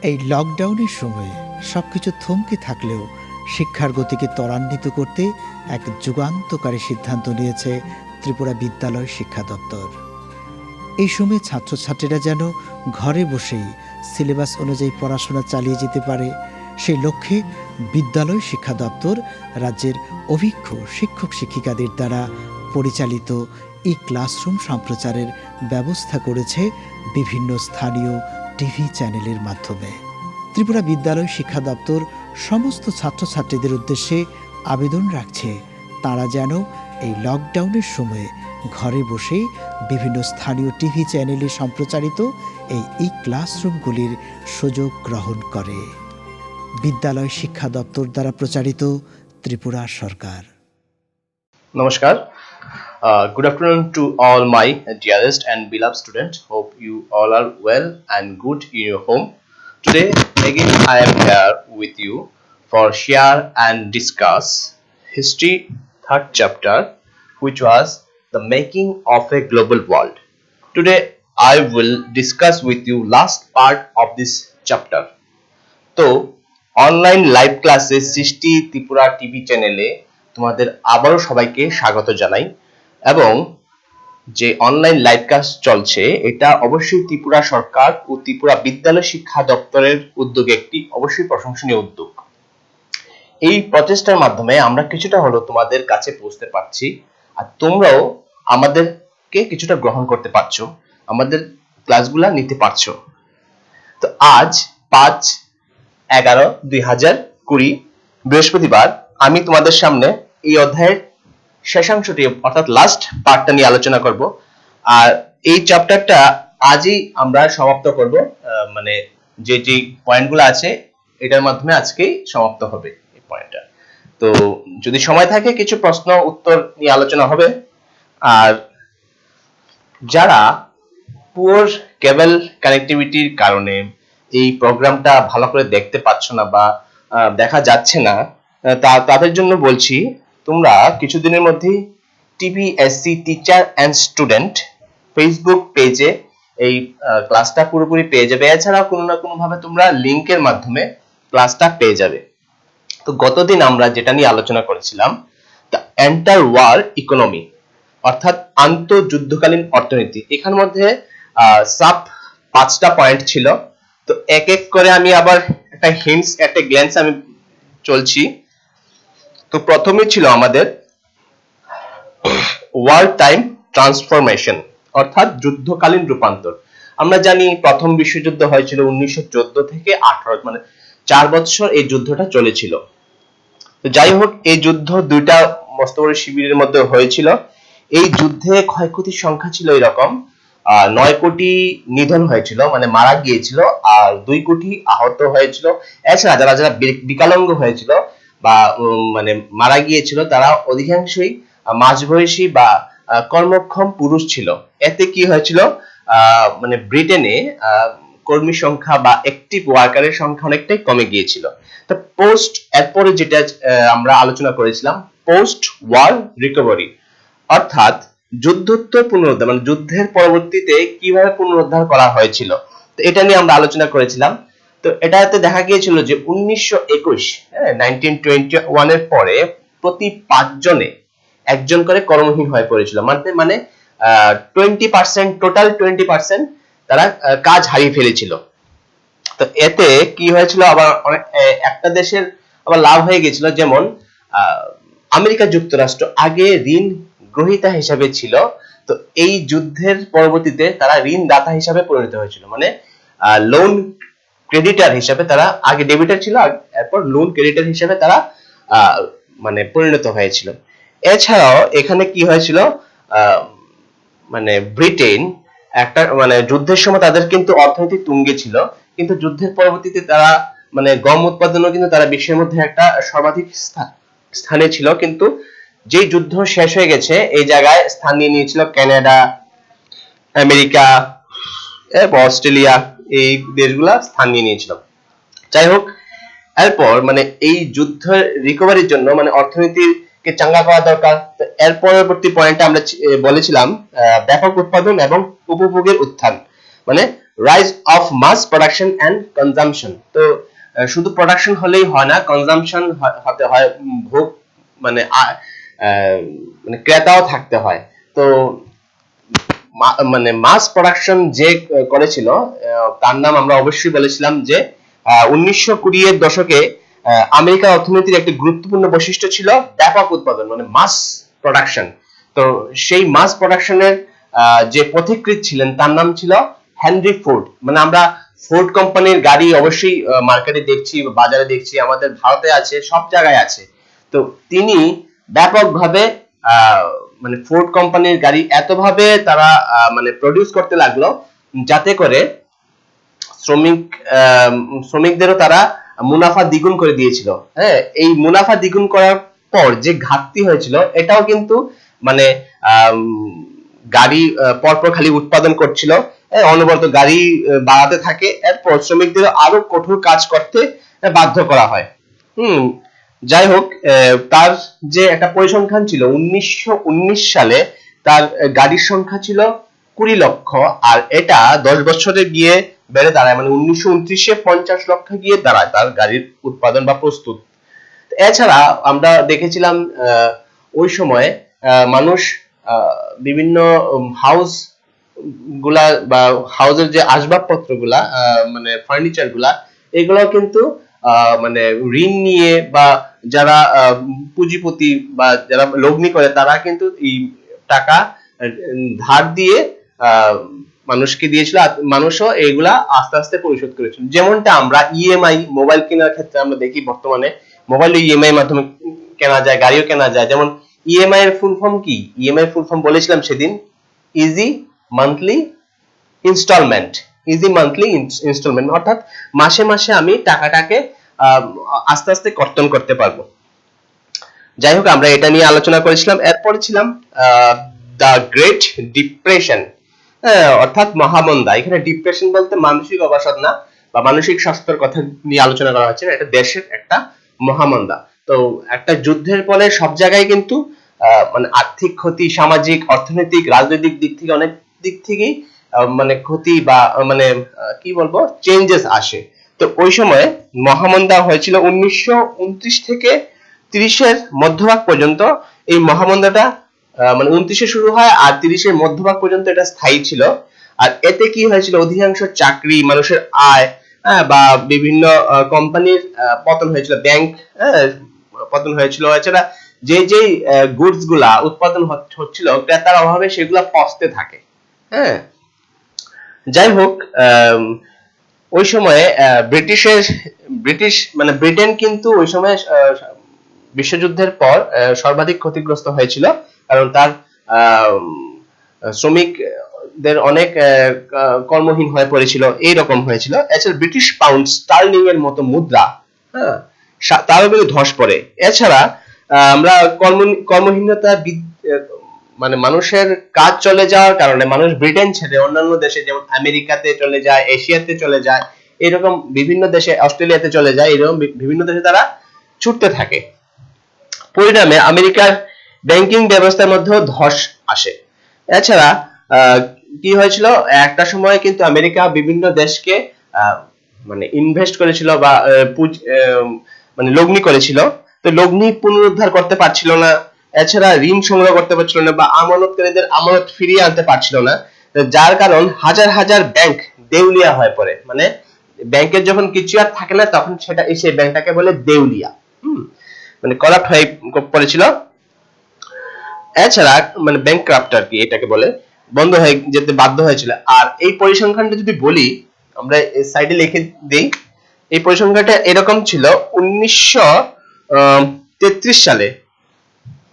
এই লকডাউনের সময়ে সবকিছু থমকে থাকলেও শিক্ষার গতিকে ত্বরান্বিত করতে এক যুগান্তকারী সিদ্ধান্ত নিয়েছে ত্রিপুরা বিদ্যালয় শিক্ষা দপ্তর। এই সময়ে ছাত্রছাত্রীরা যেন ঘরে বসেই সিলেবাস অনুযায়ী পড়াশোনা চালিয়ে যেতে পারে, সেই লক্ষ্যে বিদ্যালয় শিক্ষা দপ্তর রাজ্যের অভিজ্ঞ শিক্ষক শিক্ষিকাদের দ্বারা পরিচালিত ই ক্লাসরুম সম্প্রচারের ব্যবস্থা করেছে বিভিন্ন স্থানীয় টিভি চ্যানেলের মাধ্যমে। ত্রিপুরা বিদ্যালয় শিক্ষা দপ্তর সমস্ত ছাত্রছাত্রীদের উদ্দেশ্যে আবেদন রাখছে তারা যেন এই লকডাউনের সময়ে ঘরে বসেই বিভিন্ন স্থানীয় টিভি চ্যানেলে সম্প্রচারিত এই ই ক্লাসরুমগুলির সুযোগ গ্রহণ করে। বিদ্যালয় শিক্ষা দপ্তর দ্বারা প্রচারিত ত্রিপুরা সরকার। নমস্কার. Good afternoon to all my dearest and beloved students. Hope you all are well and good in your home. Today again I am here with you for share and discuss history third chapter, which was the making of a global world. Today I will discuss with you last part of this chapter. তো online live ক্লাসে সৃষ্টি Tripura TV চ্যানেলে তোমাদের আবারও সবাইকে স্বাগত জানাই। এবং যে অনলাইন লাইভ ক্লাস চলছে এটা অবশ্যই ত্রিপুরা সরকার ও ত্রিপুরা বিদ্যালয় শিক্ষা দপ্তরের উদ্যোগে একটি অবশ্যই প্রশংসনীয় উদ্যোগ। এই প্রচেষ্টার মাধ্যমে আমরা কিছুটা হলো তোমাদের কাছে পৌঁছতে পারছি, আর তোমরাও আমাদেরকে কিছুটা গ্রহণ করতে পারছো, আমাদের ক্লাসগুলা নিতে পারছো। তো আজ 5/11/2020 বৃহস্পতিবার আমি তোমাদের সামনে এই অধ্যায়ের শেষাংশটি অর্থাৎ লাস্ট পার্টটা নিয়ে আলোচনা করব। আর এই চ্যাপ্টারটা আজই আমরা সমাপ্ত করব, মানে যে যে পয়েন্টগুলো আছে এটার মাধ্যমে আজকেই সমাপ্ত হবে এই পয়েন্টটা। তো যদি সময় থাকে কিছু প্রশ্ন উত্তর নিয়ে আলোচনা হবে। আর যারা পুয়ার কেবল কানেক্টিভিটির কারণে এই প্রোগ্রামটা ভালো করে দেখতে পাচ্ছ না বা দেখা যাচ্ছে না, তাদের জন্য বলছি তোমরা কিছুদিনের মধ্যেই TPSC teacher and student Facebook পেজে এই ক্লাসটা পুরোপুরি পেয়ে যাবে। এছাড়াও কোনো না কোনো ভাবে তোমরা লিংকের মাধ্যমে ক্লাসটা পেয়ে যাবে। তো গতদিন আমরা যেটা নিয়ে আলোচনা করেছিলাম দ্য এন্টার ওয়ার ইকোনমি, অর্থাৎ আন্তঃযুদ্ধকালীন অর্থনীতি। এখানের মধ্যে সাব 5টা পয়েন্ট ছিল। তো এক এক করে আমি আবার একটা হিন্টস একটা গ্ল্যান্স আমি চলছি। তো প্রথমে ছিল আমাদের ওয়ার টাইম ট্রান্সফরমেশন, অর্থাৎ যুদ্ধকালীন রূপান্তর। আমরা জানি প্রথম বিশ্বযুদ্ধ হয়েছিল 1914 থেকে 18, মানে 4 বছর এই যুদ্ধটা চলেছিল। তো যাই হোক, এই যুদ্ধ দুইটা মস্ত বড় শিবিরের মধ্যে হয়েছিল। এই যুদ্ধে ক্ষয়ক্ষতির সংখ্যা ছিল এরকম, 9 কোটি নিধন হয়েছিল, মানে মারা গিয়েছিল, আর 2 কোটি আহত হয়েছিল। এছাড়া যারা যারা বিকলাঙ্গ হয়েছিল বা মানে মারা গিয়েছিল তারা অধিকাংশই মাঝবয়সী বা কর্মক্ষম পুরুষ ছিল। এতে কি হয়েছিল, মানে ব্রিটেনে কর্মী সংখ্যা বা অ্যাক্টিভ ওয়ার্কারের সংখ্যা অনেকটাই কমে গিয়েছিল। তো পোস্ট এরপরে যেটা আমরা আলোচনা করেছিলাম পোস্ট ওয়ার রিকভারি, অর্থাৎ যুদ্ধোত্তর পুনরুদ্ধার, মানে যুদ্ধের পরবর্তীতে কিভাবে পুনরুদ্ধার করা হয়েছিল, তো এটা নিয়ে আমরা আলোচনা করেছিলাম। তো এটাতে দেখা গিয়েছিল যে 1921 এর পরে প্রতি 5 জনে একজন করে কর্মহীন হয়ে পড়েছিল। মানে 20%, টোটাল 20% তারা কাজ হারিয়ে ফেলেছিল। তো এতে কি হয়েছিল, আবার একটা দেশের আবার লাভ হয়ে গিয়েছিল, যেমন আমেরিকা যুক্তরাষ্ট্র আগে ঋণ গ্রহীতা হিসাবে ছিল, তো এই যুদ্ধের পরবর্তীতে তারা ঋণদাতা হিসাবে পরিণত হয়েছিল, মানে লোন ক্রেডিটার হিসাবে তারা আগে ডেবিটার ছিল, এরপর লোন ক্রেডিটার হিসাবে তারা মানে পরিণত হয়েছিল। এছাড়াও এখানে কি হয়েছিল, মানে ব্রিটেন একটা মানে যুদ্ধের সময় তাদের কিন্তু অর্থনৈতিক তুঙ্গে ছিল, কিন্তু যুদ্ধের পরবর্তীতে তারা মানে গম উৎপাদনও কিন্তু তারা বিশ্বের মধ্যে একটা সর্বাধিক স্থানে ছিল। কিন্তু যে যুদ্ধ শেষ হয়ে গেছে এই জায়গায় স্থান নিয়ে নিয়েছিল কানাডা, আমেরিকা, অস্ট্রেলিয়া, এই দেশগুলা স্থান নিয়ে নিয়েছিল। যাই হোক, এরপর মানে এই যুদ্ধের রিকভারির জন্য মানে অর্থনীতিকে চাঙ্গা করা দরকার। তো এর পরবর্তী পয়েন্টটা আমরা বলেছিলাম ব্যাপক উৎপাদন এবং উপভোগের উত্থান, মানে rise of mass production and consumption. তো শুধু প্রোডাকশন হলেই হয় না, কনজাম্পশন হতে হয়, ভোগ মানে মানে ক্রেতাও থাকতে হয়। তো মানে মাস প্রোডাকশন যে করেছিল তার নাম আমরা অবশ্যই বলেছিলাম যে 1920 এর দশকে আমেরিকার অর্থনীতির একটি গুরুত্বপূর্ণ বৈশিষ্ট্য ছিল ব্যাপক উৎপাদন, মানে মাস প্রোডাকশন। তো সেই মাস প্রোডাকশনের যে পথিকৃৎ ছিলেন তার নাম ছিল হেনরি ফোর্ড। মানে আমরা ফোর্ড কোম্পানির গাড়ি অবশ্যই মার্কেটে দেখছি, বাজারে দেখছি, আমাদের ভারতে আছে, সব জায়গায় আছে। তো তিনি ব্যাপকভাবে মানে ফোর্ড কোম্পানির গাড়ি এতভাবে তারা মানে প্রডিউস করতে লাগলো যাতে করে শ্রমিকদেরও তারা মুনাফা দ্বিগুণ করে দিয়েছিল। হ্যাঁ, এই মুনাফা দ্বিগুণ করার পর যে ঘাটতি হয়েছিল এটাও কিন্তু মানে গাড়ি পরপর খালি উৎপাদন করছিল, অনবরত গাড়ি বাড়াতে থাকে, এরপর শ্রমিকদের আরো কঠোর কাজ করতে বাধ্য করা হয়। যাই হোক, তার যে একটা পরিসংখ্যান ছিল 1919 সালে তার গাড়ির সংখ্যা ছিল 20 লক্ষ, আর এটা 10 বছরে গিয়ে বেড়ে দাঁড়ায়, মানে 1929-এ 50 লক্ষ গিয়ে দাঁড়ায় তার গাড়ির উৎপাদন বা প্রস্তুত। এছাড়া আমরা দেখেছিলাম ওই সময় মানুষ বিভিন্ন হাউস গুলা বা হাউসের যে আসবাবপত্র গুলা মানে ফার্নিচার গুলা, এগুলো কিন্তু মানে ঋণ নিয়ে বা যারা পুঁজিপতি বা যারা লগ্নি করে তারা কিন্তু এই টাকা ধার দিয়ে মানুষকে দিয়েছিল, মানুষও এগুলা আস্তে আস্তে পরিশোধ করেছিল। যেমনটা আমরা ইএমআই মোবাইল কেনার ক্ষেত্রে আমরা দেখি বর্তমানে মোবাইল ইএমআই মাধ্যমে কেনা যায়, গাড়িও কেনা যায়। যেমন ইএমআই এর ফুল ফর্ম কি? ইএমআই এর ফুল ফর্ম বলেছিলাম সেদিন, easy monthly installment. Easy monthly installment অর্থাৎ মাসে মাসে আমি টাকাটাকে আস্তে আস্তে কর্তন করতে পারবো। যাই হোক, আমরা এটা নিয়ে আলোচনা করেছিলাম। এরপরে ছিলাম দ্য গ্রেট ডিপ্রেশন, অর্থাৎ মহামন্দা। এখানে ডিপ্রেশন বলতে মানসিক অবসাদ না বা মানসিক স্বাস্থ্যের কথা নিয়ে আলোচনা করা হচ্ছে, এটা দেশের একটা মহামন্দা। তো একটা যুদ্ধের ফলে সব জায়গায় কিন্তু মানে আর্থিক ক্ষতি, সামাজিক, অর্থনৈতিক, রাজনৈতিক দিক থেকে অনেক দিক থেকেই মানে ক্ষতি বা মানে কি বলবো চেঞ্জেস আসে। তো ওই সময় মহামন্দা হয়েছিল 1929 থেকে 30-এর মধ্যভাগ পর্যন্ত। এই মহামন্দাটা মানে 29-এ শুরু হয় আর 30-এর মধ্যভাগ পর্যন্ত এটা স্থায়ী ছিল। আর এতে কি হয়েছিল, অধিকাংশ চাকরি, মানুষের আয় বা বিভিন্ন কোম্পানির পতন হয়েছিল, ব্যাংক পতন হয়েছিল। এছাড়া যে যে গুডস গুলা উৎপাদন হচ্ছিল ক্রেতার অভাবে সেগুলা পচতে থাকে। হ্যাঁ, যাই হোক, ওই সময়ে ব্রিটিশ মানে ব্রিটেন কিন্তু ওই সময় বিশ্বযুদ্ধের পর সর্বাধিক ক্ষতিগ্রস্ত হয়েছিল, কারণ তার শ্রমিকদের অনেক কর্মহীন হয়ে পড়েছিল, এইরকম হয়েছিল। এছাড়া ব্রিটিশ পাউন্ড স্টার্লিং এর মতো মুদ্রা তারও কিন্তু ধস পড়ে। এছাড়া আমরা কর্মহীনতা মানে মানুষের কাজ চলে যাওয়ার কারণে মানুষ ব্রিটেন ছেড়ে অন্যান্য দেশে যেমন আমেরিকাতে চলে যায়, এশিয়াতে চলে যায়, এরকম বিভিন্ন দেশে, অস্ট্রেলিয়াতে চলে যায়, এরকম বিভিন্ন দেশে তারা ছুটতে থাকে। পরিণামে আমেরিকার ব্যাংকিং ব্যবস্থার মধ্যেও ধস আসে। এছাড়া কি হয়েছিল, একটা সময় কিন্তু আমেরিকা বিভিন্ন দেশকে মানে ইনভেস্ট করেছিল বা মানে লগ্নি করেছিল। তো লগ্নি পুনরুদ্ধার করতে পারছিল না, এছাড়া ঋণ সংগ্রহ করতে পারছিল না বা আমানতকারীদের আমানত ফিরিয়ে আনতে পারছিল না, যার কারণ হাজার হাজার ব্যাংক দেউলিয়া হয়ে পড়ে। মানে ব্যাংকের যখন কিছু আর থাকে না তখন সেটা সেই ব্যাংকটাকে বলে দেউলিয়া, মানে করাপ্ট হয়ে পড়েছিল। এছাড়া মানে ব্যাংকরাপ্ট আর কি এটাকে বলে, বন্ধ হয়ে যেতে বাধ্য হয়েছিল। আর এই পরিসংখ্যানটা যদি বলি, আমরা সাইডে লিখে দেই, এই পরিসংখ্যানটা এরকম ছিল 1933 সালে।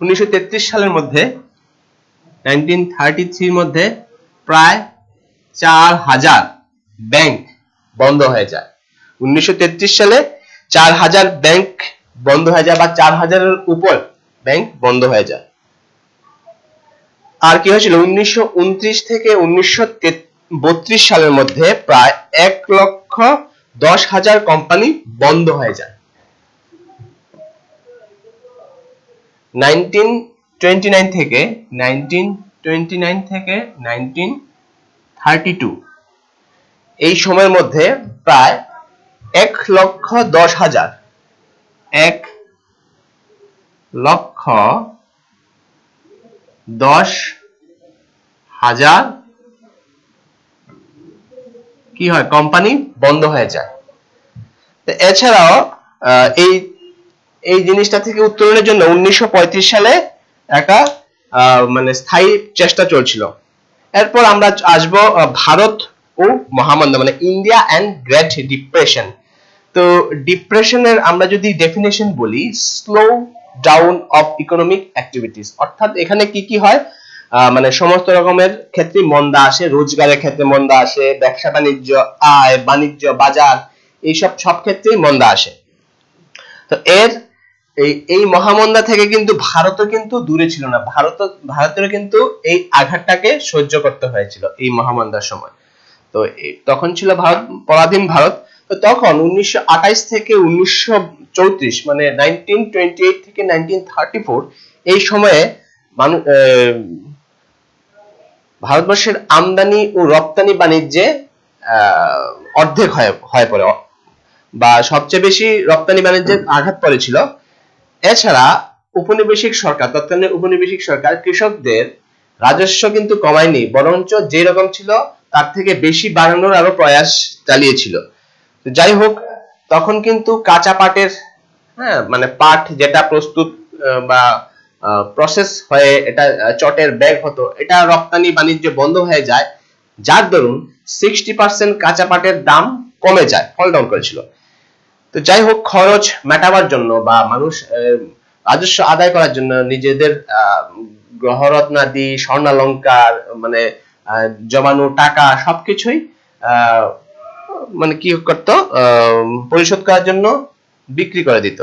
1933 সালের মধ্যে 1933 মধ্যে প্রায় 4000 ব্যাংক বন্ধ হয়ে যায়। 1933 সালে 4000 ব্যাংক বন্ধ হয়ে যায় বা 4000-এর উপর ব্যাংক বন্ধ হয়ে যায়। আর কি হয়েছিল, 1929 থেকে 1932 সালের মধ্যে প্রায় 1,10,000 কোম্পানি বন্ধ হয়ে যায়। 1929 থেকে 1932 এই সময়ের মধ্যে প্রায় 1,10,000 1,10,000 কি হয় কোম্পানি বন্ধ হয়ে যায়। তো এছাড়াও এই এই জিনিসটা থেকে উত্তরণের জন্য 1935 সালে একটা মানে স্থায়ী চেষ্টা চলছিল। এরপর আমরা আসব ভারত ও মহামন্দা, মানে ইন্ডিয়া এন্ড গ্রেট ডিপ্রেশন। তো ডিপ্রেশনের আমরা যদি ডেফিনেশন বলি, slow down of economic activities, অর্থাৎ এখানে কি কি হয়, মানে সমস্ত রকমের ক্ষেত্রে মন্দা আসে, রোজগারের ক্ষেত্রে মন্দা আসে, ব্যবসা বাণিজ্য, আয় বাণিজ্য, বাজার, এইসব সব ক্ষেত্রেই মন্দা আসে। তো এর এই মহামন্দা থেকে কিন্তু ভারতও কিন্তু দূরে ছিল না, ভারতের কিন্তু এই আঘাতটাকে সহ্য করতে হয়েছিল এই মহামন্দার সময়। তো তখন ছিল ভারত পরাধীন ভারত। তো তখন 1928 থেকে 1934, মানে 1928 থেকে 1934 এই সময়ে ভারতবর্ষের আমদানি ও রপ্তানি বাণিজ্যে অর্ধেক হয়ে পড়ে, বা সবচেয়ে বেশি রপ্তানি বাণিজ্যে আঘাত পড়েছিল। এছাড়া উপনিবেশিক সরকার, তৎকালীন উপনিবেশিক সরকার কৃষকদের রাজস্ব কিন্তু কমায়নি, বরঞ্চ যে রকম ছিল তার থেকে বেশি বাড়ানোর আরো প্রয়াস চালিয়েছিল। যাই হোক, তখন কিন্তু কাঁচা পাটের, মানে পাট যেটা প্রস্তুত বা প্রসেস হয়ে এটা চটের ব্যাগ হতো, এটা রপ্তানি বাণিজ্য বন্ধ হয়ে যায়, যার দরুন 60% কাঁচা পাটের দাম কমে যায়, ফল ডাউন করেছিল। তো যাই হোক, খরচ মেটাবার জন্য বা মানুষ রাজস্ব আদায় করার জন্য নিজেদের গ্রহরত্নাদি, স্বর্ণালংকার, মানে জমানো টাকা সবকিছুই মানে কি করতো, পরিশোধ করার জন্য বিক্রি করে দিত।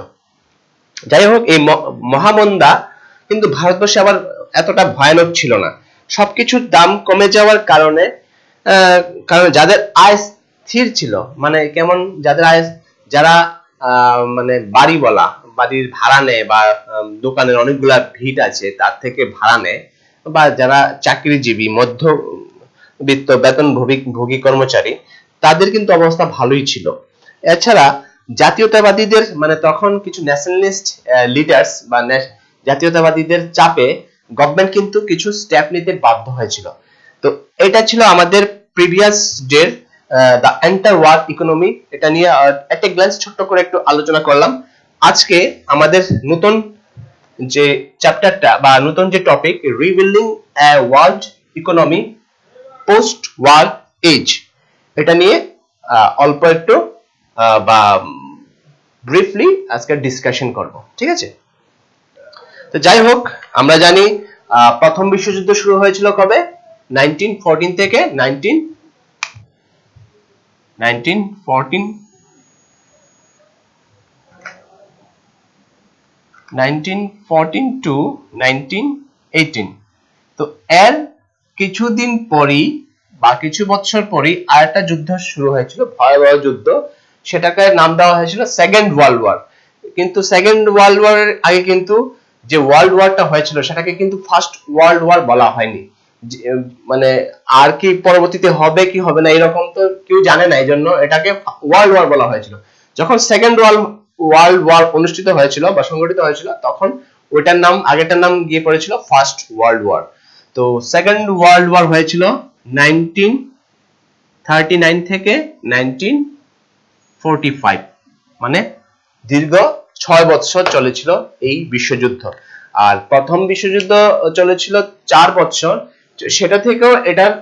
যাই হোক, এই মহামন্দা কিন্তু ভারতবর্ষে আবার এতটা ভয়ানক ছিল না। সবকিছুর দাম কমে যাওয়ার কারণে যাদের আয় স্থির ছিল, মানে কেমন, যাদের আয়, যারা মানে বাড়ির ভাড়া নেয় বা দোকানের অনেকগুলা ভিড় আছে তার থেকে ভাড়া নেয়, বা যারা চাকরিজীবী, মধ্যবিত্ত বেতনভোগী কর্মচারী, তাদের কিন্তু অবস্থা ভালোই ছিল। এছাড়া জাতীয়তাবাদীদের, মানে তখন কিছু ন্যাশনালিস্ট লিডার্স বা জাতীয়তাবাদীদের চাপে গভর্নমেন্ট কিন্তু কিছু স্টেপ নিতে বাধ্য হয়েছিল। তো এটা ছিল আমাদের প্রিভিয়াস ডের দ্য এন্টার ওয়ার্ল্ড ইকোনমি। এটা নিয়ে একটা গ্ল্যান্স ছোট্ট করে একটু আলোচনা করলাম। আজকে আমাদের নতুন যে চ্যাপ্টারটা বা নতুন যে topic, rebuilding a world economy post war age, এটা নিয়ে অল্প একটু বা ব্রিফলি আজকে ডিসকাশন করব, ঠিক আছে? তো যাই হোক, আমরা জানি প্রথম বিশ্বযুদ্ধ শুরু হয়েছিল কবে? 1914 থেকে 1914 টু 1918। তো এর কিছুদিন পরই বা কিছু বছর পরই আরেকটা যুদ্ধ শুরু হয়েছিল, ভয়াবহ যুদ্ধ, সেটাকে নাম দেওয়া হয়েছিল সেকেন্ড ওয়ার্ল্ড ওয়ার। কিন্তু সেকেন্ড ওয়ার্ল্ড ওয়ারের আগে কিন্তু যে ওয়ার্ল্ড ওয়ারটা হয়েছিল সেটাকে কিন্তু ফার্স্ট ওয়ার্ল্ড ওয়ার বলা হয়নি। মানে আর কি পরবর্তীতে হবে কি হবে না এরকম তো কেউ জানে না, এই জন্য এটাকে ওয়ার্ল্ড ওয়ার বলা হয়েছিল। যখন সেকেন্ড ওয়ার্ল্ড ওয়ার অনুষ্ঠিত হয়েছিল বা সংগঠিত হয়েছিল, তখন ওইটার নাম, আগেরটার নাম গিয়ে পড়েছিল ফার্স্ট ওয়ার্ল্ড ওয়ার। তো সেকেন্ড ওয়ার্ল্ড ওয়ার হয়েছিল 1939 থেকে 1945, মানে দীর্ঘ 6 বছর চলেছিল এই বিশ্বযুদ্ধ। আর প্রথম বিশ্বযুদ্ধ চলেছিল 4 বছর, সেটা থেকেও এটার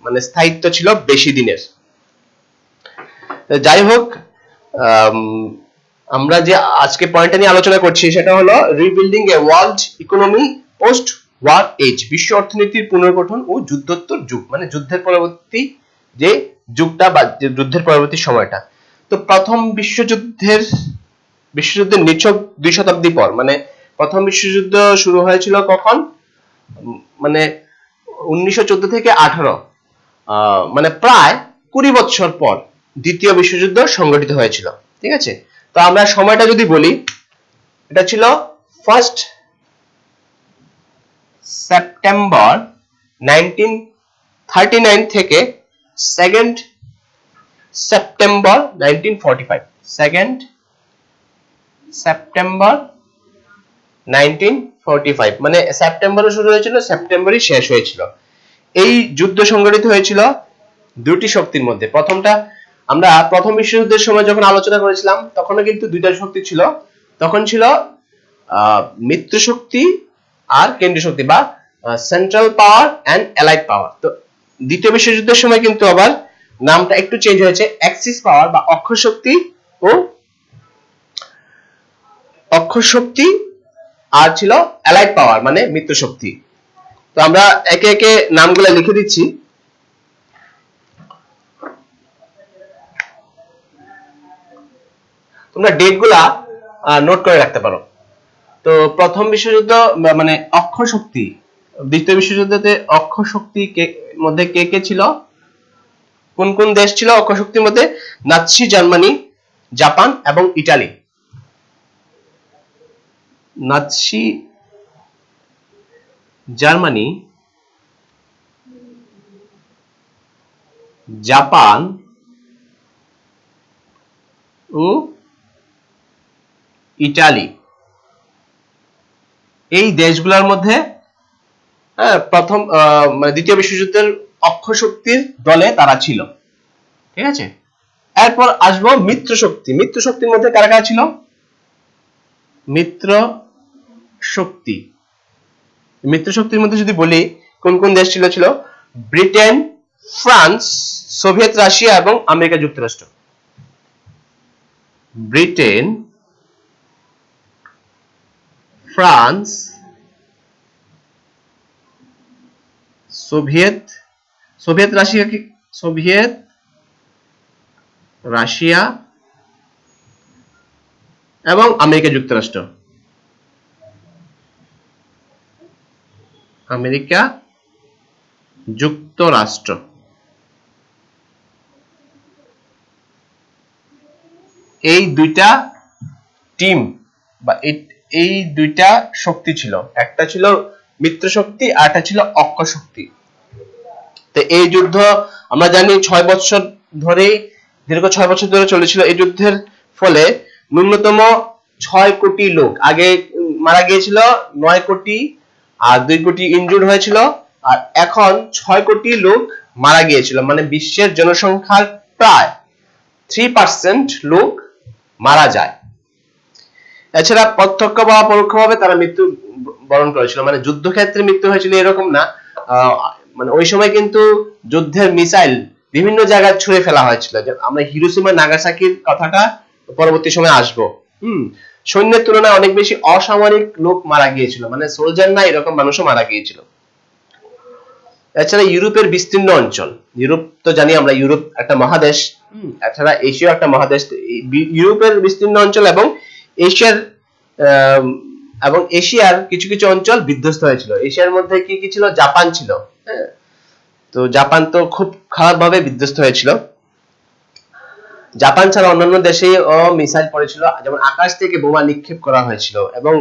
মানে স্থায়িত্ব ছিল বেশি দিনের। যাই হোক, আমরা যে আজকে পয়েন্টটা নিয়ে আলোচনা করছি সেটা হলো rebuilding a world economy post war age, বিশ্ব অর্থনীতির পুনর্গঠন ও যুদ্ধোত্তর যুগ, মানে যুদ্ধের পরবর্তী যে যুগটা বা যুদ্ধের পরবর্তী সময়টা। তো প্রথম বিশ্বযুদ্ধের নিছক 2 শতাব্দী পর, মানে প্রথম বিশ্বযুদ্ধ শুরু হয়েছিল কখন? মানে 1914 থেকে 18, মানে প্রায় 20 বছর পর দ্বিতীয় বিশ্বযুদ্ধ সংগঠিত হয়েছিল, ঠিক আছে? তো আমরা সময়টা যদি বলি, এটা ছিল 1 সেপ্টেম্বর 1939 থেকে 2 সেপ্টেম্বর 1945, 2nd সেপ্টেম্বর 1945, মানে সেপ্টেম্বরে শুরু হয়েছিল, সেপ্টেম্বরই শেষ হয়েছিল। এই যুদ্ধ সংঘটিত হয়েছিল দুটি শক্তির মধ্যে। প্রথমটা আমরা প্রথম বিশ্বযুদ্ধের সময় যখন আলোচনা করেছিলাম তখনও কিন্তু দুইটা শক্তি ছিল। তখন ছিল মিত্র শক্তি আর কেন্দ্রীয় শক্তি বা সেন্ট্রাল পাওয়ার এন্ড অ্যালাইড পাওয়ার। তো দ্বিতীয় বিশ্বযুদ্ধের সময় কিন্তু আবার নামটা একটু চেঞ্জ হয়েছে, অ্যাক্সিস পাওয়ার বা অক্ষ শক্তি আর ছিল অ্যালাইড পাওয়ার মানে মিত্র শক্তি। তো আমরা একে একে নামগুলো লিখে দিচ্ছি। তোমরা ডেটগুলা নোট করে রাখতে পারো। তো প্রথম বিশ্বযুদ্ধ মানে অক্ষ শক্তি, দ্বিতীয় বিশ্বযুদ্ধতে অক্ষ শক্তি মধ্যে কে কে ছিল, কোন কোন দেশ ছিল অক্ষ শক্তির মধ্যে? নাৎসি জার্মানি, জাপান এবং ইটালি। নাৎসি জার্মানি, জাপান ও ইটালি, এই দেশগুলোর মধ্যে প্রথম মানে দ্বিতীয় বিশ্বযুদ্ধের অক্ষ শক্তির দলে তারা ছিল। ঠিক আছে, এরপর আসবো মিত্র শক্তি। মিত্র শক্তির মধ্যে কারা কারা ছিল? মিত্র শক্তি, মিত্র শক্তির মধ্যে যদি বলি কোন কোন দেশ ছিল, ছিল ব্রিটেন, ফ্রান্স, সোভিয়েত রাশিয়া এবং আমেরিকা যুক্তরাষ্ট্র। ব্রিটেন, ফ্রান্স, সোভিয়েত রাশিয়া এবং আমেরিকা যুক্তরাষ্ট্র। এই দুইটা টিম বা এই দুইটা শক্তি ছিল, একটা ছিল মিত্র শক্তি আর একটা ছিল অক্ষ শক্তি। তো এই যুদ্ধ আমরা জানি 6 বছর ধরে, দীর্ঘ 6 বছর ধরে চলেছিল। এই যুদ্ধের ফলে ন্যূনতম 6 কোটি লোক, আগে মারা গিয়েছিল 9 কোটি আর 2 কোটি ইনজুর্ড হয়েছিল, আর এখন 6 কোটি লোক মারা গিয়েছিল, মানে বিশ্বের জনসংখ্যার প্রায় 3% লোক মারা যায়। এছাড়া প্রত্যক্ষ বা পরোক্ষভাবে তারা মৃত্যু বরণ করেছিল, মানে যুদ্ধক্ষেত্রে মৃত্যু হয়েছিল এরকম না, মানে ওই সময় কিন্তু যুদ্ধের মিসাইল বিভিন্ন জায়গায় ছুঁড়ে ফেলা হয়েছিল। আমরা হিরোশিমা নাগাসাকির কথাটা পরবর্তী সময় আসবো। সৈন্যের তুলনায় অনেক বেশি অসামরিক লোক মারা গিয়েছিল, মানে সোলজার না এরকম মানুষও মারা গিয়েছিল। এছাড়া ইউরোপের বিস্তীর্ণ অঞ্চল, ইউরোপ তো জানি আমরা ইউরোপ একটা মহাদেশ, এছাড়া এশিয়া একটা মহাদেশ। ইউরোপের বিস্তীর্ণ অঞ্চল এবং এশিয়ার কিছু কিছু অঞ্চল বিধ্বস্ত হয়েছিল। এশিয়ার মধ্যে কি কি ছিল? জাপান ছিল। হ্যাঁ, তো জাপান তো খুব খারাপ ভাবে বিধ্বস্ত হয়েছিল। জাপান ছাড়া অন্যান্য দেশে মিসাইল পড়েছিল, যেমন আকাশ থেকে বোমা নিক্ষেপ করা হয়েছিল এবং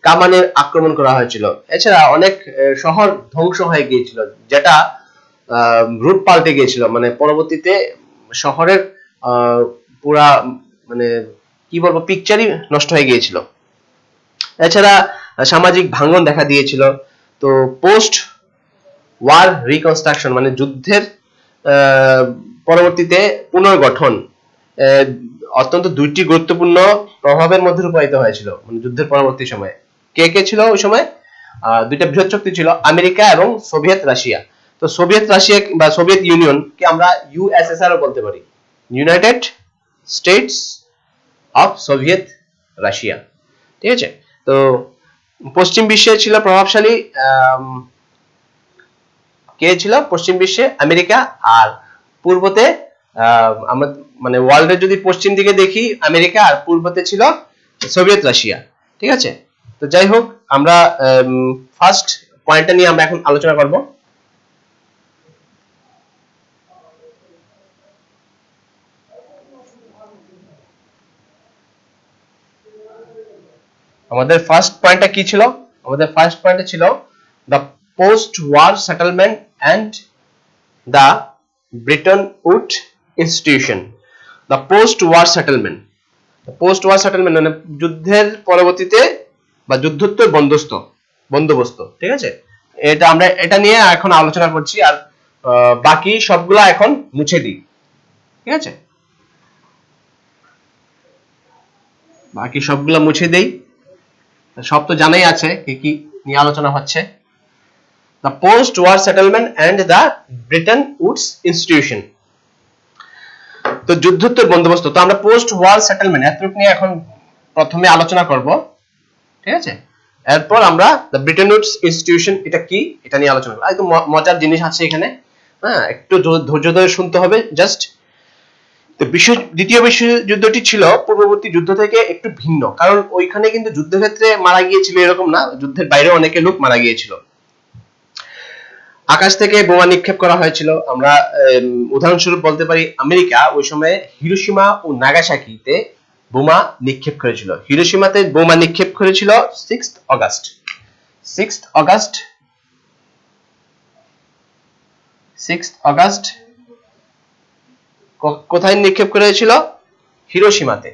কামানের আক্রমণ করা হয়েছিল। এছাড়া অনেক শহর ধ্বংস হয়ে গিয়েছিল, যেটা রূপ পাল্টে গিয়েছিল, মানে পরবর্তীতে শহরের পুরা মানে কি বলবো পিকচারই নষ্ট হয়ে গিয়েছিল। এছাড়া সামাজিক ভাঙন দেখা দিয়েছিল। তো পোস্ট ওয়ার রিকনস্ট্রাকশন মানে যুদ্ধের পরবর্তীতে পুনর্গঠন অত্যন্ত দুইটি গুরুত্বপূর্ণ প্রভাবের মধ্যে রূপায়িত হয়েছিল, মানে যুদ্ধের পরবর্তী সময়ে। কে কে ছিল ওই সময়? দুইটা বৃহৎ শক্তি ছিল, আমেরিকা এবং সোভিয়েত রাশিয়া। তো সোভিয়েত রাশিয়া বা সোভিয়েত ইউনিয়ন কে আমরা ইউএসএসআর ও বলতে পারি, United states of Soviet Russia. ঠিক আছে, তো পশ্চিম বিশ্বে ছিল প্রভাবশালী কে ছিল? পশ্চিম বিশ্বে আমেরিকা, আর পূর্বতে আমরা মানে ওয়ার্ল্ডের যদি পশ্চিম দিকে দেখি আমেরিকা, আর পূর্বতে ছিল সোভিয়েত রাশিয়া। ঠিক আছে, তো যাই হোক, আমরা ফার্স্ট পয়েন্টটা নিয়ে আমরা এখন আলোচনা করব। আমাদের ফার্স্ট পয়েন্টটা কি ছিল? আমাদের ফার্স্ট পয়েন্টে ছিল the post war settlement and the Bretton Wood institution, the post war settlement. Post war settlement মানে যুদ্ধের পরবর্তীতে বা যুদ্ধোত্তর বন্দোবস্ত, ঠিক আছে? আমরা এটা নিয়ে এখন আলোচনা করছি, আর বাকি সবগুলা এখন মুছে দিই, ঠিক আছে? বাকি সবগুলা মুছে দেই, সব তো জানাই আছে কি কি নিয়ে আলোচনা হচ্ছে। The post war settlement and the Bretton Woods institution. তো যুদ্ধোত্তর বন্দোবস্ত, তো আমরা পোস্ট ওয়ার সেটেলমেন্ট এতটুকু নিয়ে এখন প্রথমে আলোচনা করব, ঠিক আছে? এরপর আমরা দ্য ব্রিটেন উডস ইনস্টিটিউশন এটা কি এটা নিয়ে আলোচনা করব। একদম মজার জিনিস আছে এখানে, হ্যাঁ, একটু ধৈর্য ধরে শুনতে হবে জাস্ট। তো দ্বিতীয় বিশ্বযুদ্ধটি ছিল পূর্ববর্তী যুদ্ধ থেকে একটু ভিন্ন, কারণ ওইখানে কিন্তু যুদ্ধক্ষেত্রে মারা গিয়েছিল এরকম না, যুদ্ধের বাইরে অনেকে লোক মারা গিয়েছিল। আকাশ থেকে বোমা নিক্ষেপ করা হয়েছিল। আমরা উদাহরণস্বরূপ বলতে পারি আমেরিকা ওই সময় হিরোশিমা ও নাগাসাকিতে বোমা নিক্ষেপ করেছিল। হিরোশিমাতে বোমা নিক্ষেপ করেছিল 6th অগাস্ট। 6th অগাস্ট কোথায় নিক্ষেপ করেছিল? হিরোশিমাতে।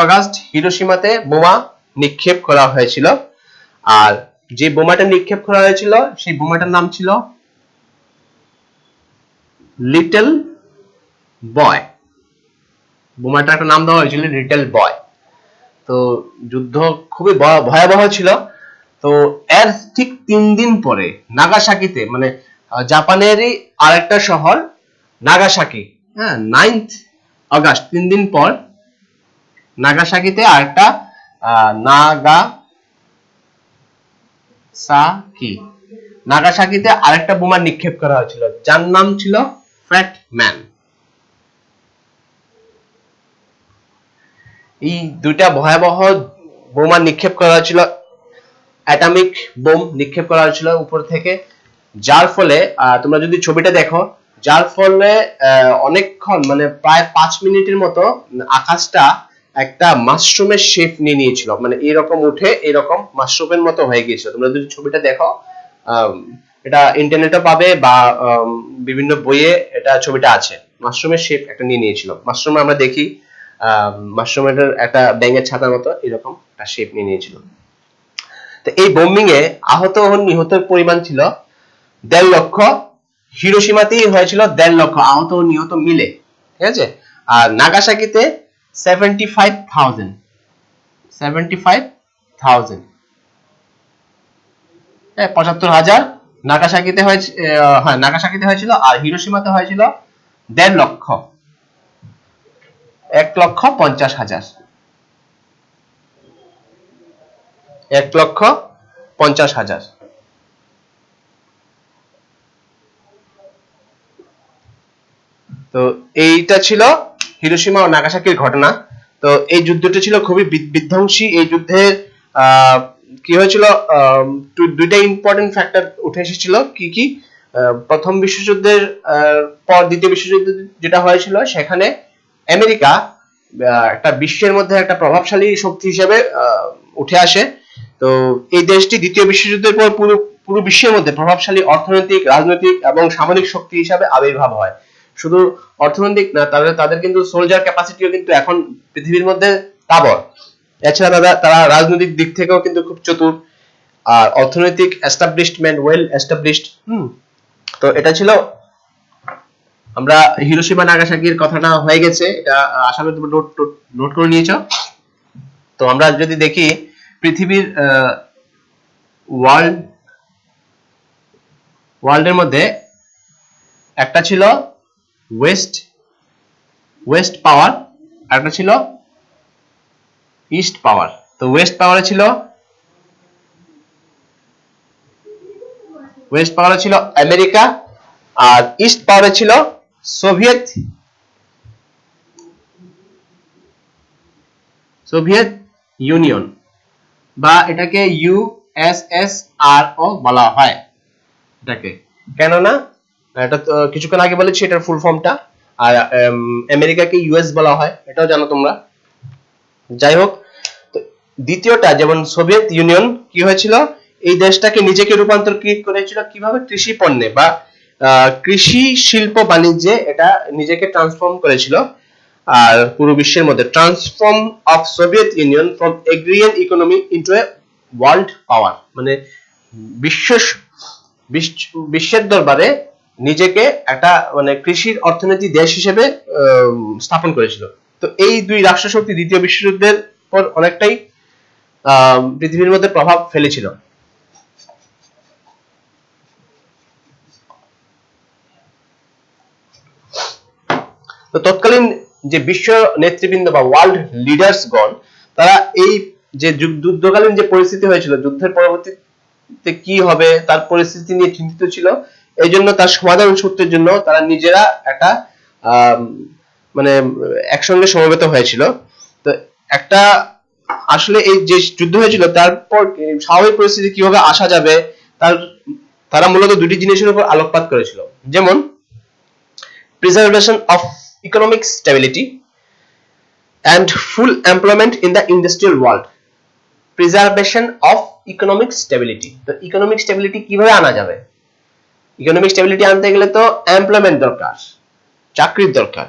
অগাস্ট হিরোশিমাতে বোমা নিক্ষেপ করা হয়েছিল। আর যে বোমাটা নিক্ষেপ করা হয়েছিল সেই বোমাটার নাম ছিল লিটল বয়। বোমাটার একটা নাম দেওয়া হয়েছিল লিটল বয়। তো যুদ্ধ খুবই ভয়াবহ ছিল। তো এর ঠিক 3 দিন পরে নাগাসাকিতে, মানে জাপানেরই আরেকটা শহর নাগাসাকি, হ্যাঁ, 9th অগাস্ট, 3 দিন পর নাগাসাকিতে আরেকটা নাগাসাকিতে আরেকটা বোমা নিক্ষেপ করা হয়েছিল, যার নাম ছিল ফ্যাট ম্যান। এই দুইটা ভয়াবহ বোমা নিক্ষেপ করা হয়েছিল, অ্যাটমিক বোম নিক্ষেপ করা হয়েছিল উপর থেকে, যার ফলে তোমরা যদি ছবিটা দেখো, যার ফলে অনেকক্ষণ, মানে প্রায় 5 মিনিটের মতো আকাশটা একটা মাশরুমের শেপ নিয়ে নিয়েছিল, মানে এরকম উঠে এরকম মাশরুমের মতো হয়ে গিয়েছিল। তোমরা যদি ছবিটা দেখো, এটা ইন্টারনেটে পাবে বা বিভিন্ন বইয়ে এটা ছবিটা আছে। মাশরুমের শেপ একটা নিয়ে নিয়েছিল। মাশরুম আমরা দেখি, মাশরুমের একটা ব্যাঙের ছাতার মতো এরকম একটা শেপ নিয়ে নিয়েছিল। তো এই বোম্বিং এ আহত ও নিহতের পরিমাণ ছিল 1.5 লক্ষ। হিরোশিমাতেই হয়েছিল 1.5 লক্ষ আহত ও নিহত মিলে, ঠিক আছে? আর নাগাসাকিতে 75,000। হ্যাঁ, 75,000 নাগাসাকিতে হয়েছে, হ্যাঁ, নাগাসাকিতে হয়েছিল। আর হিরোশিমাতে হয়েছিল 1.5 লক্ষ, 1,50,000। 1,50,000। তো এইটা ছিল হিরোশিমা ও নাগাসাকির ঘটনা। তো এই যুদ্ধটা ছিল খুবই বিধ্বংসী। এই যুদ্ধের কি হয়েছিল, দুইটা ইম্পর্টেন্ট ফ্যাক্টর উঠে এসেছিল। কি কি? প্রথম বিশ্বযুদ্ধের পর দ্বিতীয় বিশ্বযুদ্ধ যেটা হয়েছিল, সেখানে আমেরিকা একটা বিশ্বের মধ্যে একটা প্রভাবশালী শক্তি হিসেবে উঠে আসে। তো এই দেশটি দ্বিতীয় বিশ্বযুদ্ধের পর পুরো বিশ্বের মধ্যে প্রভাবশালী অর্থনৈতিক, রাজনৈতিক এবং সামরিক শক্তি হিসেবে আবির্ভাব হয়। শুধু অর্থনৈতিক না, তাদের কিন্তু সোলজার ক্যাপাসিটিও কিন্তু এখন পৃথিবীর মধ্যে তাবড়। এছাড়া তারা রাজনৈতিক দিক থেকেও কিন্তু খুব চতুর, আর অর্থনৈতিক এস্টাবলিশমেন্ট ওয়েল এস্টাবলিশড। তো এটা ছিল, আমরা হিরোশিমা নাগাসাকির কথাটা হয়ে গেছে, এটা আশা করি তুমি নোট করে নিয়েছো। তো আমরা যদি দেখি পৃথিবীর ওয়ার্ল্ডের মধ্যে একটা ছিল ওয়েস্ট পাওয়ার, আর একটা ছিল ইস্ট পাওয়ার। তো ওয়েস্ট পাওয়ারে ছিল আমেরিকা, আর ইস্ট পাওয়ারে ছিল সোভিয়েত ইউনিয়ন, বা এটাকে ইউএসএসআর ও বলা হয়। এটাকে কেননা এটা তো কিছুক্ষণ আগে বলেছি এটার ফুল ফর্মটা, আর আমেরিকাকে ইউএস বলা হয়, এটাও জানো তোমরা। যাই হোক, দ্বিতীয়টা যেমন সোভিয়েত ইউনিয়ন কি হয়েছিল, এই দেশটাকে নিজেকে রূপান্তর করেছিল কিভাবে, কৃষি পণ্যে বা কৃষি শিল্প বাণিজ্যে এটা নিজেকে ট্রান্সফর্ম করেছিল। আর পুরো বিশ্বের মধ্যে transform of Soviet Union from agrarian economy into a world power, মানে বিশ্বের দরবারে নিজেকে একটা মানে কৃষির অর্থনীতি দেশ হিসেবে স্থাপন করেছিল। তো এই দুই রাষ্ট্রশক্তি দ্বিতীয় বিশ্বযুদ্ধের পর অনেকটাই পৃথিবীর মধ্যে প্রভাব ফেলেছিল। তো তৎকালীন যে বিশ্ব নেতৃবৃন্দ বা ওয়ার্ল্ড লিডার্সগণ তারা এই যে যুদ্ধকালীন যে পরিস্থিতি হয়েছিল, যুদ্ধের পরবর্তীতে কি হবে তার পরিস্থিতি নিয়ে চিন্তিত ছিল। এই জন্য তার সমাধান সূত্রের জন্য তারা নিজেরা একটা মানে একসঙ্গে সমবেত হয়েছিল। তো একটা আসলে এই যে যুদ্ধ হয়েছিল তারপর স্বাভাবিক পরিস্থিতি কিভাবে আসা যাবে তারা মূলত দুটি জিনিসের উপর আলোকপাত করেছিল, যেমন preservation of economic stability and full employment in the industrial world. Preservation of economic stability, তো economic stability কিভাবে আনা যাবে? economic stability আনতে গেলে তো employment দরকার, চাকরির দরকার,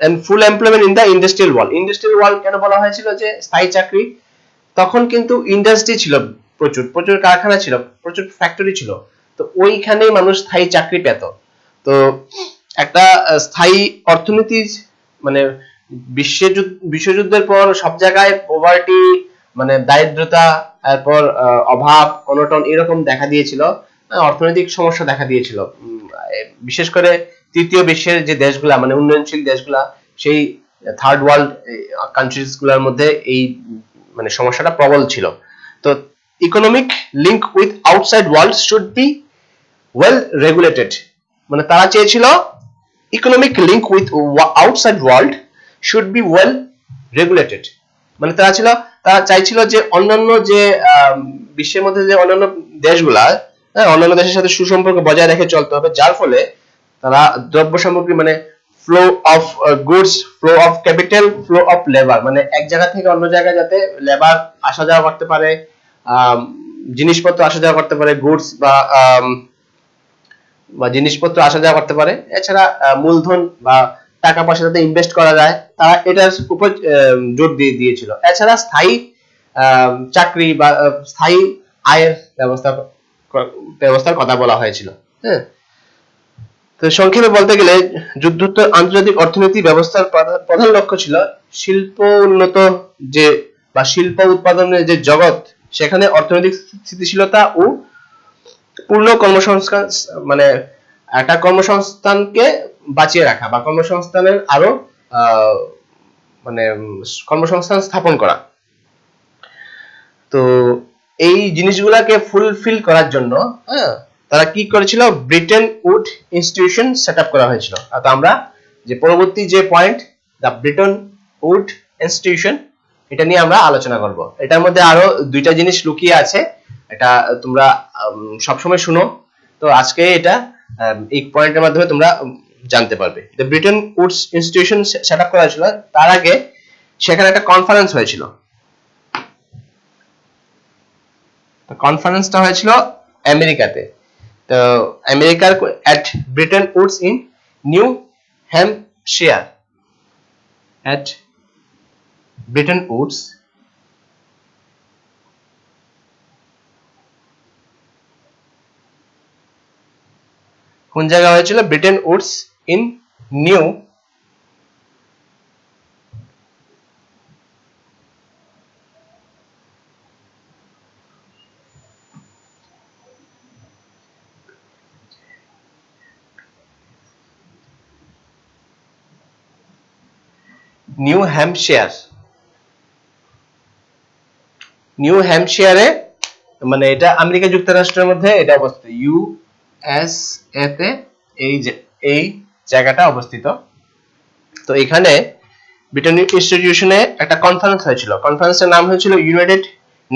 and full employment in the industrial world. industrial world কেন বলা হয়েছিল যে স্থায়ী চাকরি? তখন কিন্তু ইন্ডাস্ট্রি ছিল, প্রচুর প্রচুর কারখানা ছিল, প্রচুর ফ্যাক্টরি ছিল, তো ওইখানেই মানুষ স্থায়ী চাকরি পেত। তো একটা স্থায়ী অর্থনীতি মানে বিশ্বযুদ্ধের পর সব জায়গায় পভার্টি মানে দারিদ্রতা, তারপর অভাব অনটন এরকম দেখা দিয়েছিল, অর্থনৈতিক সমস্যা দেখা দিয়েছিল। বিশেষ করে তৃতীয় বিশ্বের যে দেশগুলা মানে উন্নয়নশীল দেশগুলা, সেই থার্ড ওয়ার্ল্ড কান্ট্রিজ গুলার মধ্যে এই মানে সমস্যাটা প্রবল ছিল। তো economic link with outside world should be well regulated, মানে তারা চেয়েছিল economic link with outside world should be well regulated, মানে তারা চাইছিল যে অন্যান্য যে বিশ্বের মধ্যে যে অন্যান্য দেশগুলা অন্যান্য দেশের সাথে সুসম্পর্ক বজায় রেখে চলতে হবে, যার ফলে তারা দ্রব্য সামগ্রী মানে flow of goods, flow of capital, flow of labour, মানে এক জায়গা থেকে অন্য জায়গায় যাতে লেবার আসা যাওয়া করতে পারে, জিনিসপত্র আসা যাওয়া করতে পারে, গুডস বা জিনিসপত্র আসা যাওয়া করতে পারে, এছাড়া মূলধন বা টাকা পয়সা যাতে ইনভেস্ট করা যায়, তারা এটার উপর জোর দিয়েছিল। এছাড়া স্থায়ী চাকরি বা স্থায়ী আয়ের ব্যবস্থার কথা বলা হয়েছিল। হ্যাঁ, তো সংক্ষেপে বলতে গেলে যুদ্ধোত্তর আন্তর্জাতিক অর্থনীতি ব্যবস্থার প্রধান লক্ষ্য ছিল শিল্প উন্নত যে বা শিল্প উৎপাদনের যে জগৎ, সেখানে অর্থনৈতিক স্থিতিশীলতা ও পূর্ণ কর্মসংস্থান, মানে একটা কর্মসংস্থানকে বাঁচিয়ে রাখা বা কর্মসংস্থানের আরো মানে কর্মসংস্থান স্থাপন করা। তো এই জিনিসগুলাকে ফুলফিল করার জন্য তারা কি করেছিল, Bretton Wood institution set up করা হয়েছিল। তো আমরা যে পরবর্তী যে point the Bretton Wood institution, এটা নিয়ে আমরা আলোচনা করব। এটার মধ্যে আরো দুইটা জিনিস লুকিয়ে আছে, এটা তোমরা সবসময় শুনো, তো আজকে এটা এই পয়েন্টের মাধ্যমে তোমরা জানতে পারবে। The Bretton Woods institution set up করা হয়েছিল, তার আগে সেখানে একটা কনফারেন্স হয়েছিল। কনফারেন্সটা হয়েছিল আমেরিকাতে। তো আমেরিকার at Bretton Woods in New Hampshire, at Bretton Woods কোন জায়গায় হয়েছিল, Bretton Woods in New New Hampshire, New হ্যাম্পশায়ারে, মানে এটা আমেরিকা যুক্তরাষ্ট্রের মধ্যে এটা অবস্থিত, ইউএসএ তে এই জায়গাটা অবস্থিত। তো এখানে ব্রিটেন ইনস্টিটিউশনে একটা কনফারেন্স হয়েছিল, কনফারেন্সের নাম হয়েছিল United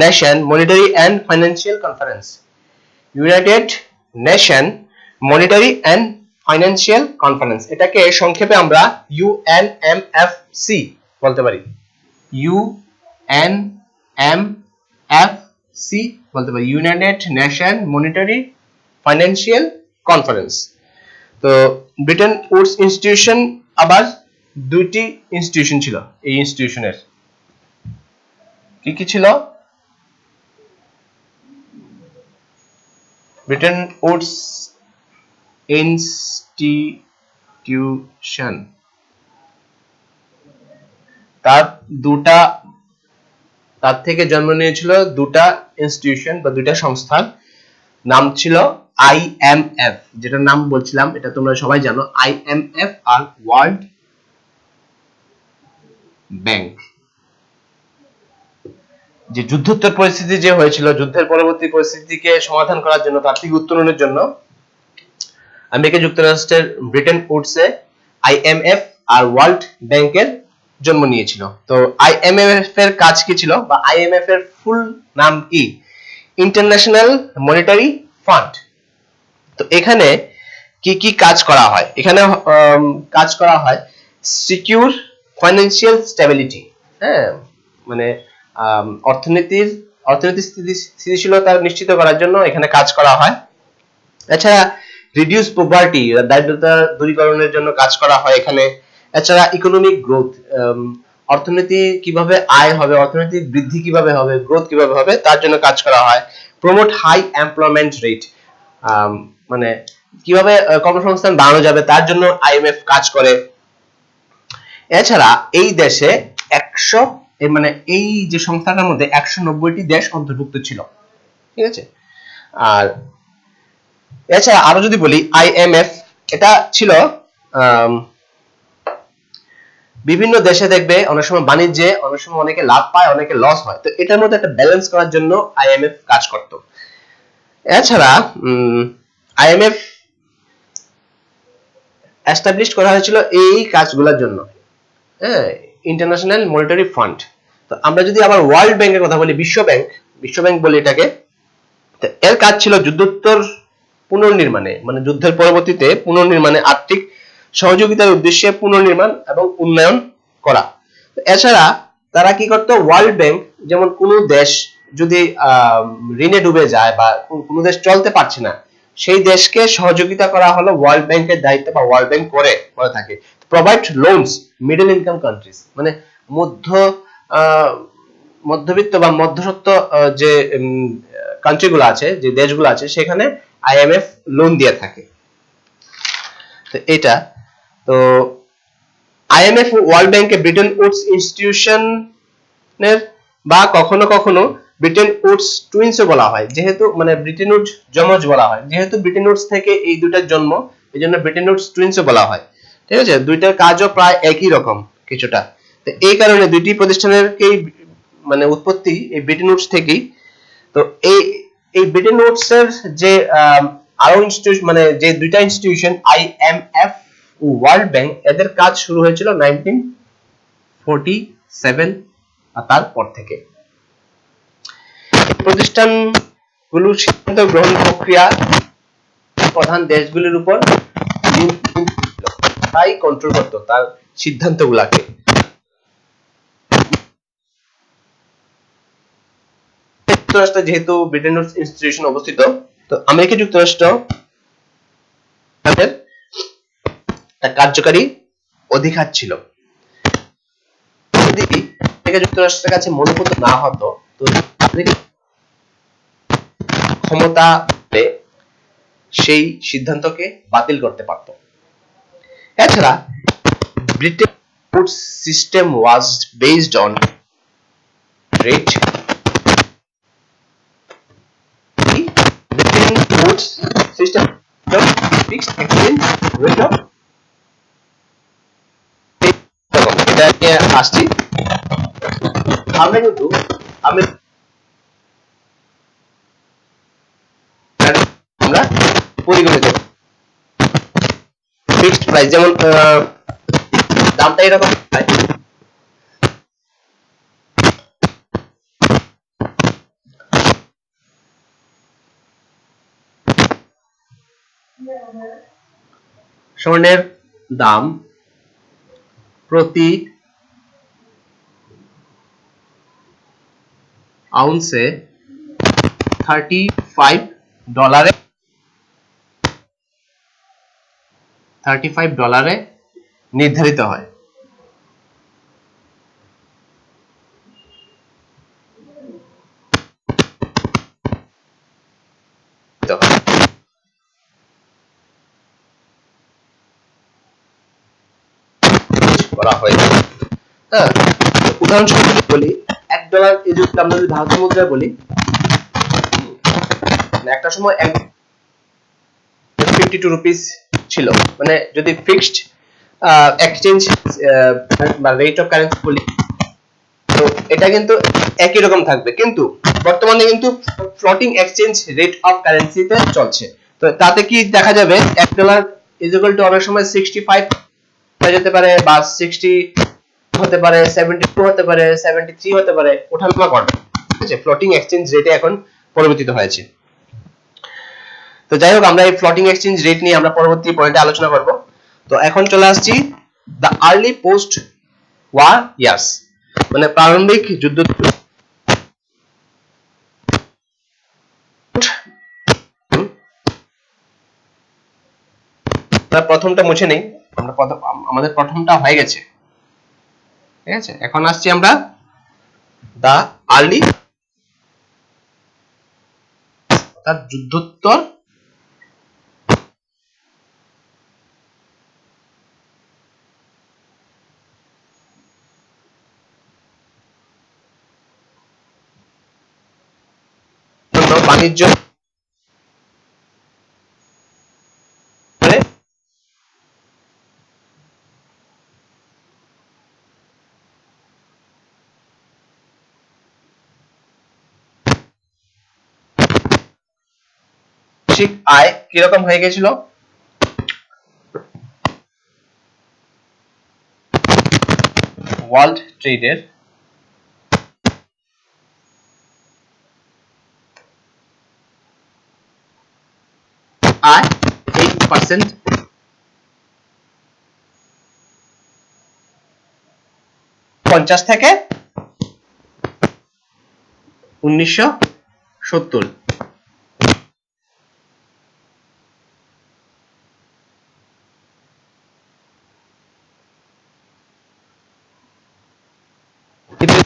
Nation monetary and financial conference, United Nation monetary and financial conference. এটাকে সংক্ষেপে আমরা ইউএনএমএফসি বলতে পারি, ইউএনএমএফসি। সি বলতে পারি United Nation monetary financial conference. তো ব্রিটেন উডস ইনস্টিটিউশন আবার দুইটি ইনস্টিটিউশন ছিল। এই ইনস্টিটিউশনের কি কি ছিল? ব্রিটেন উডস ইনস্টিটিউশন তার থেকে জন্ম নিয়েছিল দুটা ইনস্টিটিউশন বা দুইটা সংস্থার নাম ছিল আইএমএফ, যেটার নাম বলছিলাম এটা তোমরা সবাই জানো, আইএমএফ আর ওয়ার্ল্ড ব্যাংক। যে যুদ্ধোত্তর পরিস্থিতি যে হয়েছিল, যুদ্ধের পরবর্তী পরিস্থিতিকে সমাধান করার জন্য, তাত্ত্বিক উত্তরণের জন্য আমেরিকা যুক্তরাষ্ট্রের ব্রিটেন উডসে আইএমএফ আর ওয়ার্ল্ড ব্যাংকের জন্ম নিয়েছিল। তো আইএমএফ এর কাজ কি ছিল বা আইএমএফ এর ফুল নাম কি? International monetary fund. তো এখানে কি কি কাজ করা হয়? এখানে কাজ করা হয় সিকিউর ফাইন্যান্সিয়াল স্টেবিলিটি, হ্যাঁ, মানে অর্থনীতির স্থিতিশীলতা নিশ্চিত করার জন্য এখানে কাজ করা হয়। এছাড়া রিডিউস পভার্টি, দারিদ্রতা দূরীকরণের জন্য কাজ করা হয় এখানে। এছাড়া ইকোনমিক গ্রোথ, অর্থনীতি কিভাবে আয় হবে, অর্থনৈতিক বৃদ্ধি কিভাবে হবে, গ্রোথ কিভাবে হবে তার জন্য কাজ করা হয়। প্রমোট হাই এমপ্লয়মেন্ট রেট, মানে কিভাবে কর্মসংস্থান বাড়ানো যাবে তার জন্য আইএমএফ কাজ করে। এছাড়া এই দেশে 100 মানে এই যে সংস্থাটার মধ্যে 190টি দেশ অন্তর্ভুক্ত ছিল, ঠিক আছে। আর এছাড়া আরো যদি বলি আইএমএফ এটা ছিল বিভিন্ন দেশে দেখবে অনেক সময় বাণিজ্যে অনেক সময় অনেকে লাভ পায়, অনেকে লস হয়, তো এটার মধ্যে একটা ব্যালেন্স করার জন্য আইএমএফ কাজ করত। এছাড়া আইএমএফ এস্টাবলিশ করা হয়েছিল এই কাজগুলোর জন্য, হ্যাঁ, ইন্টারন্যাশনাল মনিটারি ফান্ড। তো আমরা যদি আবার ওয়ার্ল্ড ব্যাংকের কথা বলি, বিশ্ব ব্যাংক বলি এটাকে, তো এর কাজ ছিল যুদ্ধোত্তর পুনর্নির্মাণে, মানে যুদ্ধের পরবর্তীতে পুনর্নির্মাণে আর্থিক সহযোগিতার উদ্দেশ্যে পুনর্নির্মাণ এবং উন্নয়ন করা। এছাড়া তারা কি করতো, ওয়ার্ল্ড ব্যাংক যেমন কোনো দেশ যদি ঋণে ডুবে যায় বা কোনো দেশ চলতে পারছে না, সেই দেশকে সহযোগিতা করা হলো ওয়ার্ল্ড ব্যাংকের দায়িত্ব বা ওয়ার্ল্ড ব্যাংক করে থাকে। Provide loans middle income countries, মানে মধ্যবিত্ত বা মধ্যসত্ত্ব যে কান্ট্রিগুলো আছে, যে দেশগুলো আছে, সেখানে আইএমএফ লোন দিয়ে থাকে। তো এটা তো আইএমএফ ওয়ার্ল্ড ব্যাংকে ব্রিটেন উডস ইনস্টিটিউশনের বা কখনো কখনো ব্রিটেন উডস টুইন্সও বলা হয়, যেহেতু মানে ব্রিটেন উডস যমজ বলা হয়, যেহেতু ব্রিটেন উডস থেকে এই দুটার জন্ম, এই জন্য ব্রিটেন উডস টুইন্সও বলা হয়, ঠিক আছে। দুইটার কাজও প্রায় একই রকম কিছুটা। তো এই কারণে দুইটি প্রতিষ্ঠানেরকেই মানে উৎপত্তি এই ব্রিটেন উডস থেকেই। তো এই ব্রিটেন উডস এর যে আরো ইনস্টিটিউশন, মানে যে দুইটা ইনস্টিটিউশন আইএমএফ ও ওয়ার্ল্ড ব্যাংক, এদের কাজ শুরু হয়েছিল 1947 আর তারপর থেকে। প্রতিষ্ঠানগুলোর সিদ্ধান্ত গ্রহণ প্রক্রিয়া প্রধান দেশগুলির উপর তাই কন্ট্রোল করতো তার সিদ্ধান্তগুলোকে। যুক্তরাষ্ট্রে যেহেতু ব্রিটেন উডস ইনস্টিটিউশন অবস্থিত, তো আমেরিকা যুক্তরাষ্ট্র তাদের একটা কার্যকারী অধিকার ছিল। যদি আমেরিকা যুক্তরাষ্ট্রের কাছে মনোভূত না হতো, তো ক্ষমতা সেই সিদ্ধান্তকে বাতিল করতে পারত। এছাড়া Britain Woods system was based on rate. Britain Woods system fixed exchange rate of এটা নিয়ে আসছি আমরা, কিন্তু আমরা পরিগণিত ফিক্সড প্রাইস, যেমন দামটা এরকম হয়, স্বর্ণের দাম প্রতি আউন্সে $35 নির্ধারিত হয়। করা হয়। হ্যাঁ, উদাহরণস্বরূপ যদি বলি $1 এই যদি আমরা যদি ভারতীয় মুদ্রায় বলি, একটা সময় 52 রুপিস ছিল, মানে যদি ফিক্সড এক্সচেঞ্জ বা রেট অফ কারেন্সি বলি, তো এটা কিন্তু একই রকম থাকবে, কিন্তু বর্তমানে কিন্তু ফ্লোটিং এক্সচেঞ্জ রেট অফ কারেন্সিতে চলছে। তো তাতে কি দেখা যাবে, $1 ইজ ইকুয়াল টু অনেক সময় 65 হয়ে যেতে পারে, বা 60 হতে পারে, 72 হতে পারে, 73 হতে পারে, ওঠানামা করে। ঠিক আছে, ফ্লোটিং এক্সচেঞ্জ রেটে এখন পরিবর্তিত হয়েছে। তো যাই হোক, আমরা এই ফ্লোটিং এক্সচেঞ্জ রেট নিয়ে আমরা পরবর্তী পয়েন্টে আলোচনা করব। তো এখন চলে আসছি the early post war years, মানে প্রারম্ভিক যুদ্ধ। প্রথমটা মুছে নেই, আমরা আমাদের প্রথমটা হয়ে গেছে। ঠিক আছে, এখন আসছি আমরা দ্য আর্লি, অর্থাৎ যুদ্ধোত্তর বাণিজ্য আয় কিরকম হয়ে গেছিল, ওয়ার্ল্ড ট্রেডের আয় 8% 50 থেকে 1970। কিন্তু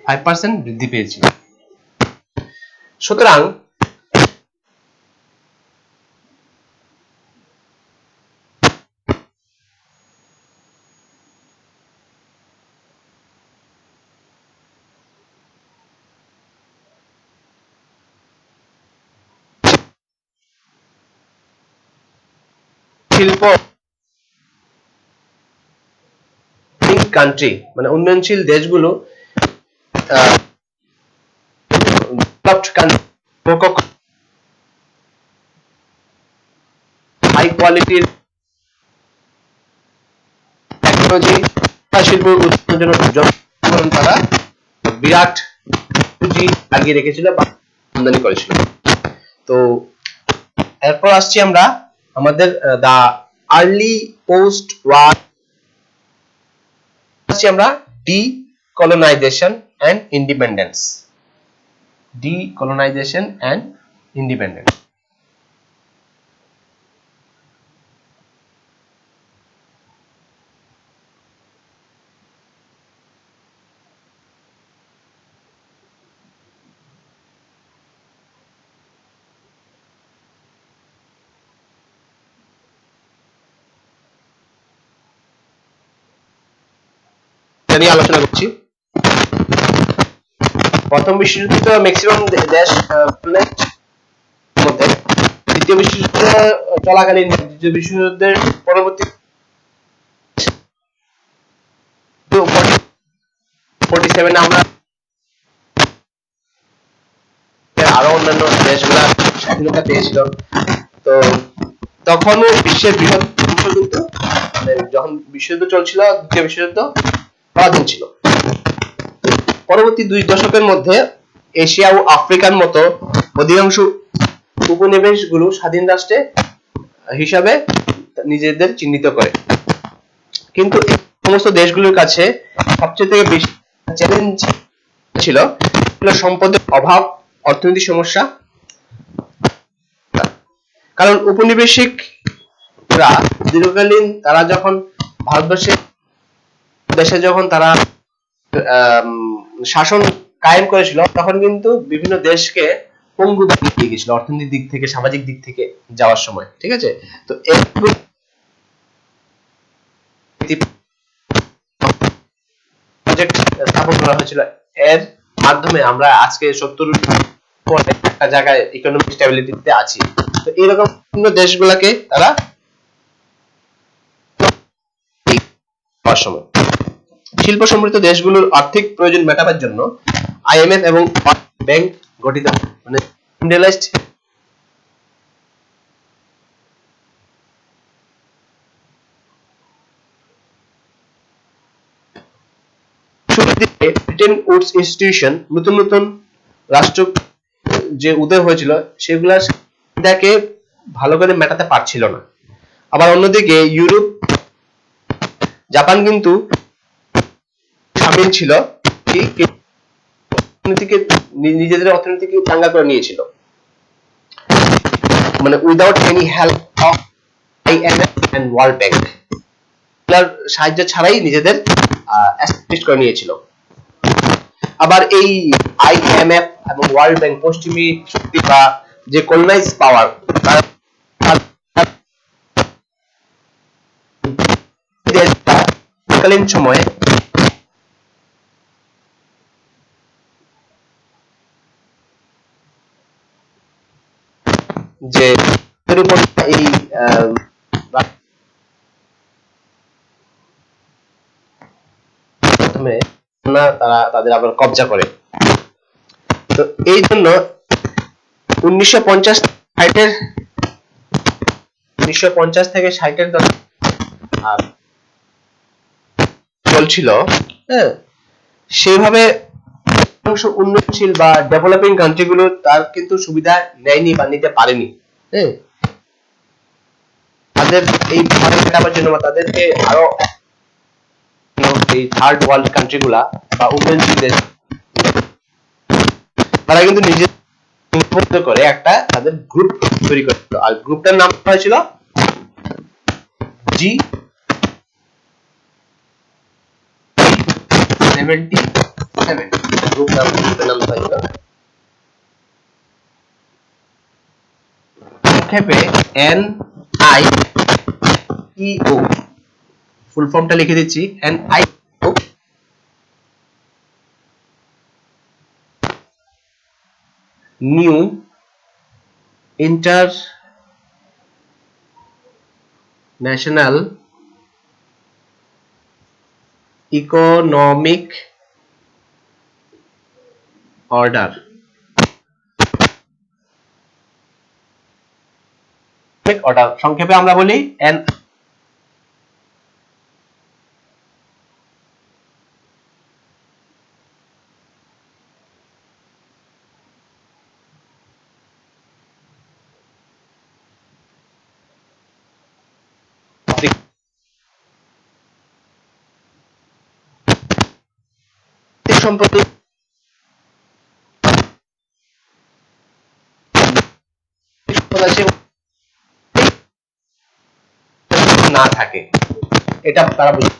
5% বৃদ্ধি পেয়েছে। সুতরাং শিল্প কান্ট্রি মানে উন্নয়নশীল দেশগুলো হাই কোয়ালিটির টেকনোলজি শিল্প উৎপাদনের জন্য তারা বিরাট পুঁজি লাগিয়ে রেখেছিল বা আমদানি করেছিল। তো এরপর আসছি আমরা আমাদের দা আর্লি পোস্ট ওয়ার, আসছি আমরা decolonization and independence. Decolonization and independence, নিয়ে আলোচনা করছি। প্রথম বিশ্বযুদ্ধ তো ম্যাক্সিমাম দেশ মধ্যে, দ্বিতীয় বিশ্বযুদ্ধ চলাকালীন, দ্বিতীয় বিশ্বযুদ্ধের পরবর্তী 47 আমরা আরো অন্যান্য দেশগুলা স্বাধীনতা পেয়েছিল। তো তখনও বিশ্বের বৃহৎ অংশ কিন্তু যখন বিশ্বযুদ্ধ চলছিল, দ্বিতীয় বিশ্বযুদ্ধ পরাধীন ছিল। পরবর্তী 2 দশকের মধ্যে এশিয়া ও আফ্রিকার মতো অধিকাংশ উপনিবেশগুলো স্বাধীন রাষ্ট্রে হিসাবে নিজেদের চিহ্নিত করে। কিন্তু এই সমস্ত দেশগুলোর কাছে সবচেয়ে বেশি চ্যালেঞ্জ ছিল সম্পদের অভাব, অর্থনৈতিক সমস্যা। কারণ উপনিবেশিকরা দীর্ঘকালীন তারা যখন ভারতবর্ষে দেশে যখন তারা শাসন কায়েম করেছিল, তখন কিন্তু বিভিন্ন দেশকে পঙ্গু বানিয়ে দিয়ে গেছিল অর্থনৈতিক দিক থেকে, সামাজিক দিক থেকে যাওয়ার সময়। ঠিক আছে, তো প্রজেক্ট স্থাপন করা হয়েছিল, এর মাধ্যমে আমরা আজকে 70 পরে একটা জায়গায় ইকোনমিক স্টেবিলিটিতে আছি। তো এরকম বিভিন্ন দেশগুলোকে তারা সময় শিল্প সমৃদ্ধ দেশগুলোর আর্থিক প্রয়োজন মেটাবার জন্য আইএমএফ এবং ব্যাংক গঠিত, মানে ইন্ডিয়ালাইজড ব্রিটেন উডস ইনস্টিটিউশন, নতুন নতুন রাষ্ট্র যে উদয় হয়েছিল সেগুলা চাহিদাকে ভালো করে মেটাতে পারছিল না। আবার অন্যদিকে ইউরোপ, জাপান কিন্তু সামিল ছিল, অর্থনীতিকে নিজেদের অর্থনীতিকে চাঙ্গা করে নিয়েছিল, মানে without any help of IMF and World Bank, এর সাহায্য ছাড়াই নিজেদের এস্টাবলিশ করে নিয়েছিল। আবার এই আইএমএফ এবং ওয়ার্ল্ড ব্যাংক পশ্চিমী শক্তি বা যে কলোনাইজ পাওয়ার, কালীন সময়ে যে এই প্রথমে তারা তাদের আবার কবজা করে। তো এই জন্য 1950 থেকে 60-এর দশক চলছিল, হ্যাঁ, সেভাবে উন্নয়নশীল বা ডেভেলপিং কান্ট্রিগুলো তার কিন্তু সুবিধা নেয়নি বা নিতে পারেনি। হ্যাঁ, তাদের এই ভাবে মেটাবার জন্য বা তাদেরকে আরো এই থার্ড ওয়ার্ল্ড কান্ট্রিগুলা বা উন্নয়নশীল দেশ তারা কিন্তু নিজেদের করে একটা তাদের গ্রুপ তৈরি করেছিল, আর গ্রুপটার নাম হয়েছিল G77। গ্রুপটার নাম হয়েছিল সংক্ষেপে NIEO। ফুল ফর্মটা লিখে দিচ্ছি, NIEO, new international economic order. সংক্ষেপে আমরা বলি এন। সম্পত্তি না থাকে, এটা তারা বুঝে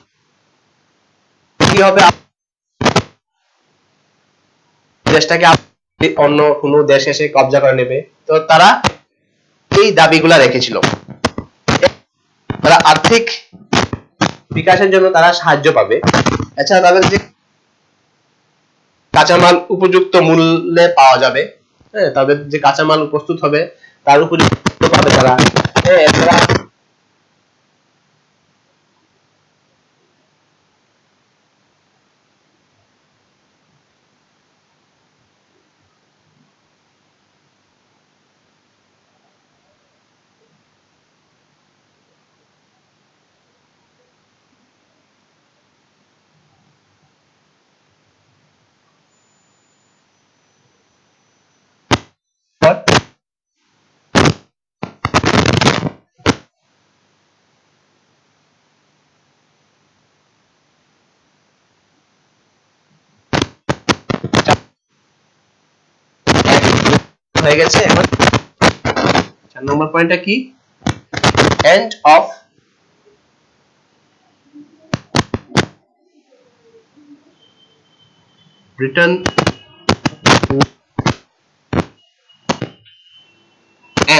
কি হবে, দেশটাকে অন্য কোনো দেশ এসে কবজা করে নেবে। তো তারা এই দাবিগুলা রেখেছিল, তারা আর্থিক বিকাশের জন্য তারা সাহায্য পাবে। এছাড়া তাদের যে কাঁচামাল উপযুক্ত মূল্যে পাওয়া যাবে, হ্যাঁ, তাদের যে কাঁচামাল প্রস্তুত হবে তার উপযুক্ত পাবে তারা। এছাড়া হয়ে গেছে। এখন 4 নম্বর পয়েন্টটা কি? End of Britain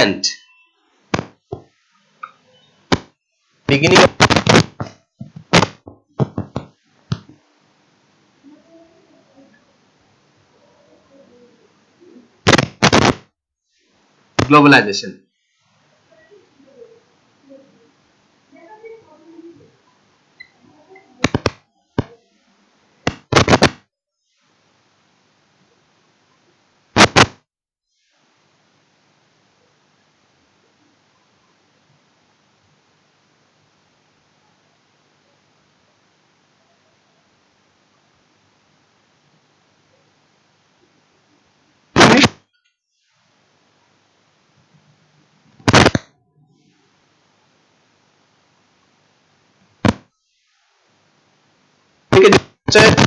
and beginning of globalization.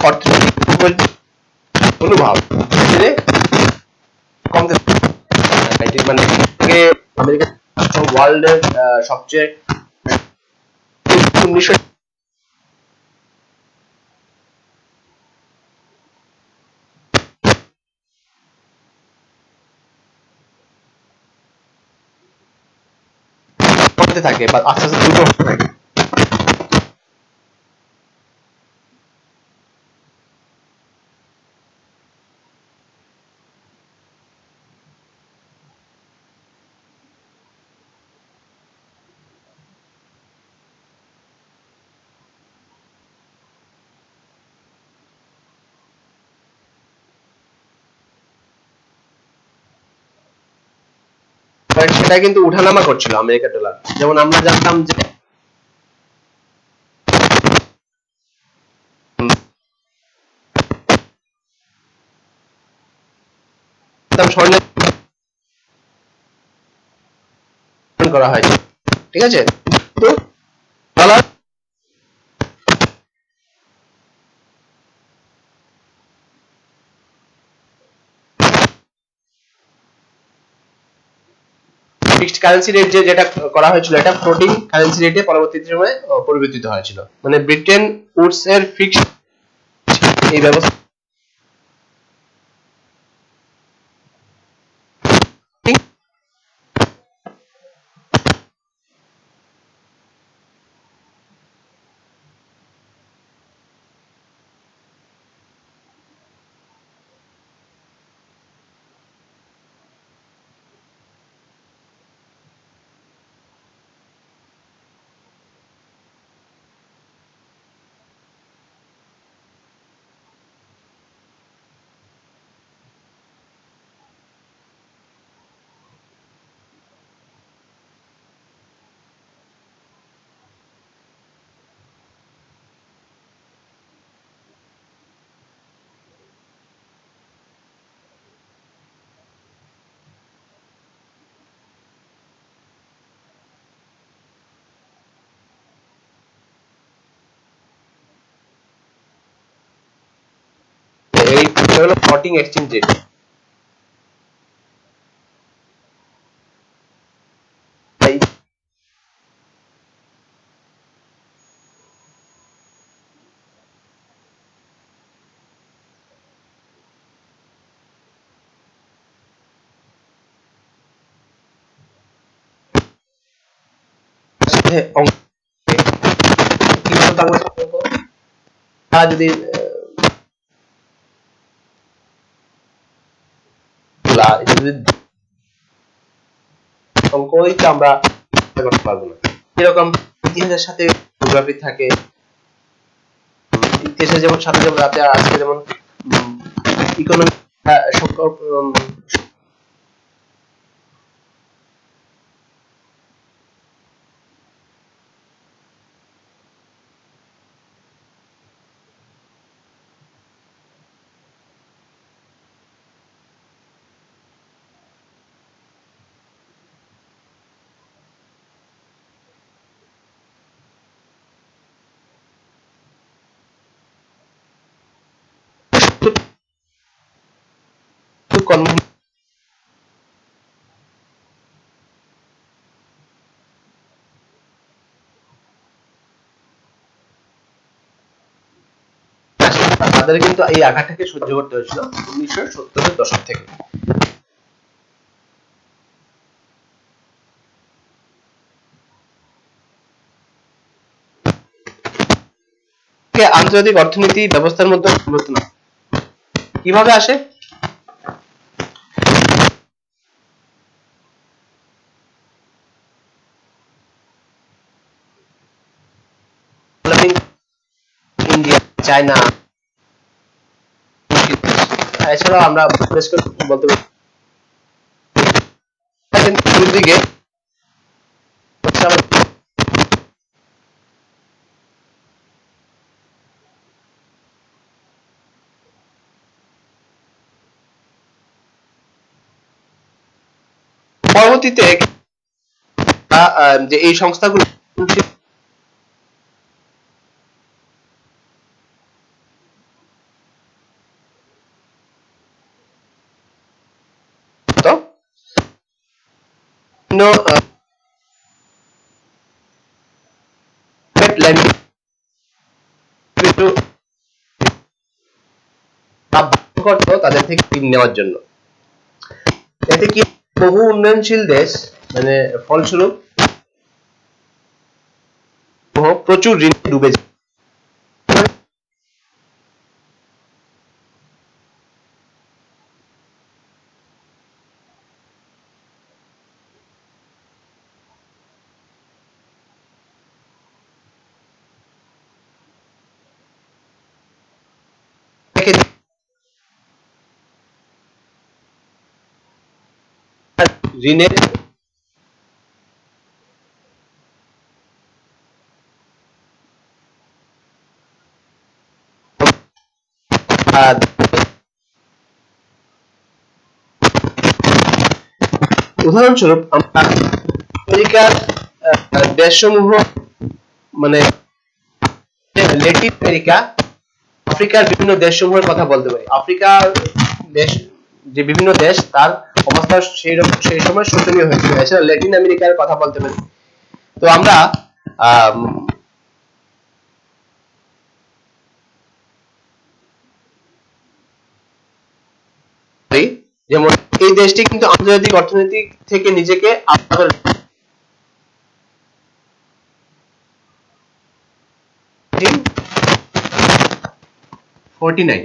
অর্থনৈতিক অনুভব ধীরে কমতে মানে আমেরিকা ওয়ার্ল্ডের সবচেয়ে 1900 করতে থাকে বা আস্তে আস্তে দ্রুত হতে থাকে। সেটা কিন্তু উঠানামা করছিল আমেরিকার ডলার। যেমন আমরা জানতাম যে স্বর্ণের করা হয়েছে, ঠিক আছে, তো ডলার ফিক্সড কারেন্সি রেট যেটা করা হয়েছিল এটা ফ্লোটিং কারেন্সি রেটে পরবর্তী সময়ে পরিবর্তিত হয়েছিল। মানে ব্রিটেন উডস এর ফিক্সড এই ব্যবস্থা এই হলো ফ্লোটিং এক্সচেঞ্জ রেট। তারা যদি অঙ্কই তো আমরা করতে পারবো না। এরকম ইতিহাসের সাথে জিওগ্রাফি থাকে, ইতিহাসের যেমন সাথে যেমন রাতে আজকে যেমন ইকোনমি কর্ম তাদের কিন্তু এই আঘাতটাকে সহ্য করতে হয়েছিল 1970-এর দশক থেকে। আন্তর্জাতিক অর্থনীতি ব্যবস্থার মধ্যে পরিবর্তন কিভাবে আসে? ইন্ডিয়া, চায়না, এছাড়াও আমরা বলতে পারি দিকে পরবর্তীতে যে এই সংস্থাগুলো তাদের থেকে ঋণ নেওয়ার জন্য। এতে কি বহু উন্নয়নশীল দেশ মানে ফলস্বরূপ প্রচুর ঋণ ডুবে যায়। ঋণের উদাহরণস্বরূপ আমরা আমেরিকার দেশসমূহ মানে ল্যাটিন আমেরিকা, আফ্রিকার বিভিন্ন দেশসমূহের কথা বলতে পারি। আফ্রিকার দেশ যে বিভিন্ন দেশ তার অবস্থা সেই সময় শোচনীয় হয়েছিল। এছাড়া ল্যাটিন আমেরিকার কথা বলতে পারি। তো আমরা যেমন এই দেশটি কিন্তু আন্তর্জাতিক অর্থনীতি থেকে নিজেকে আলাদা করে 49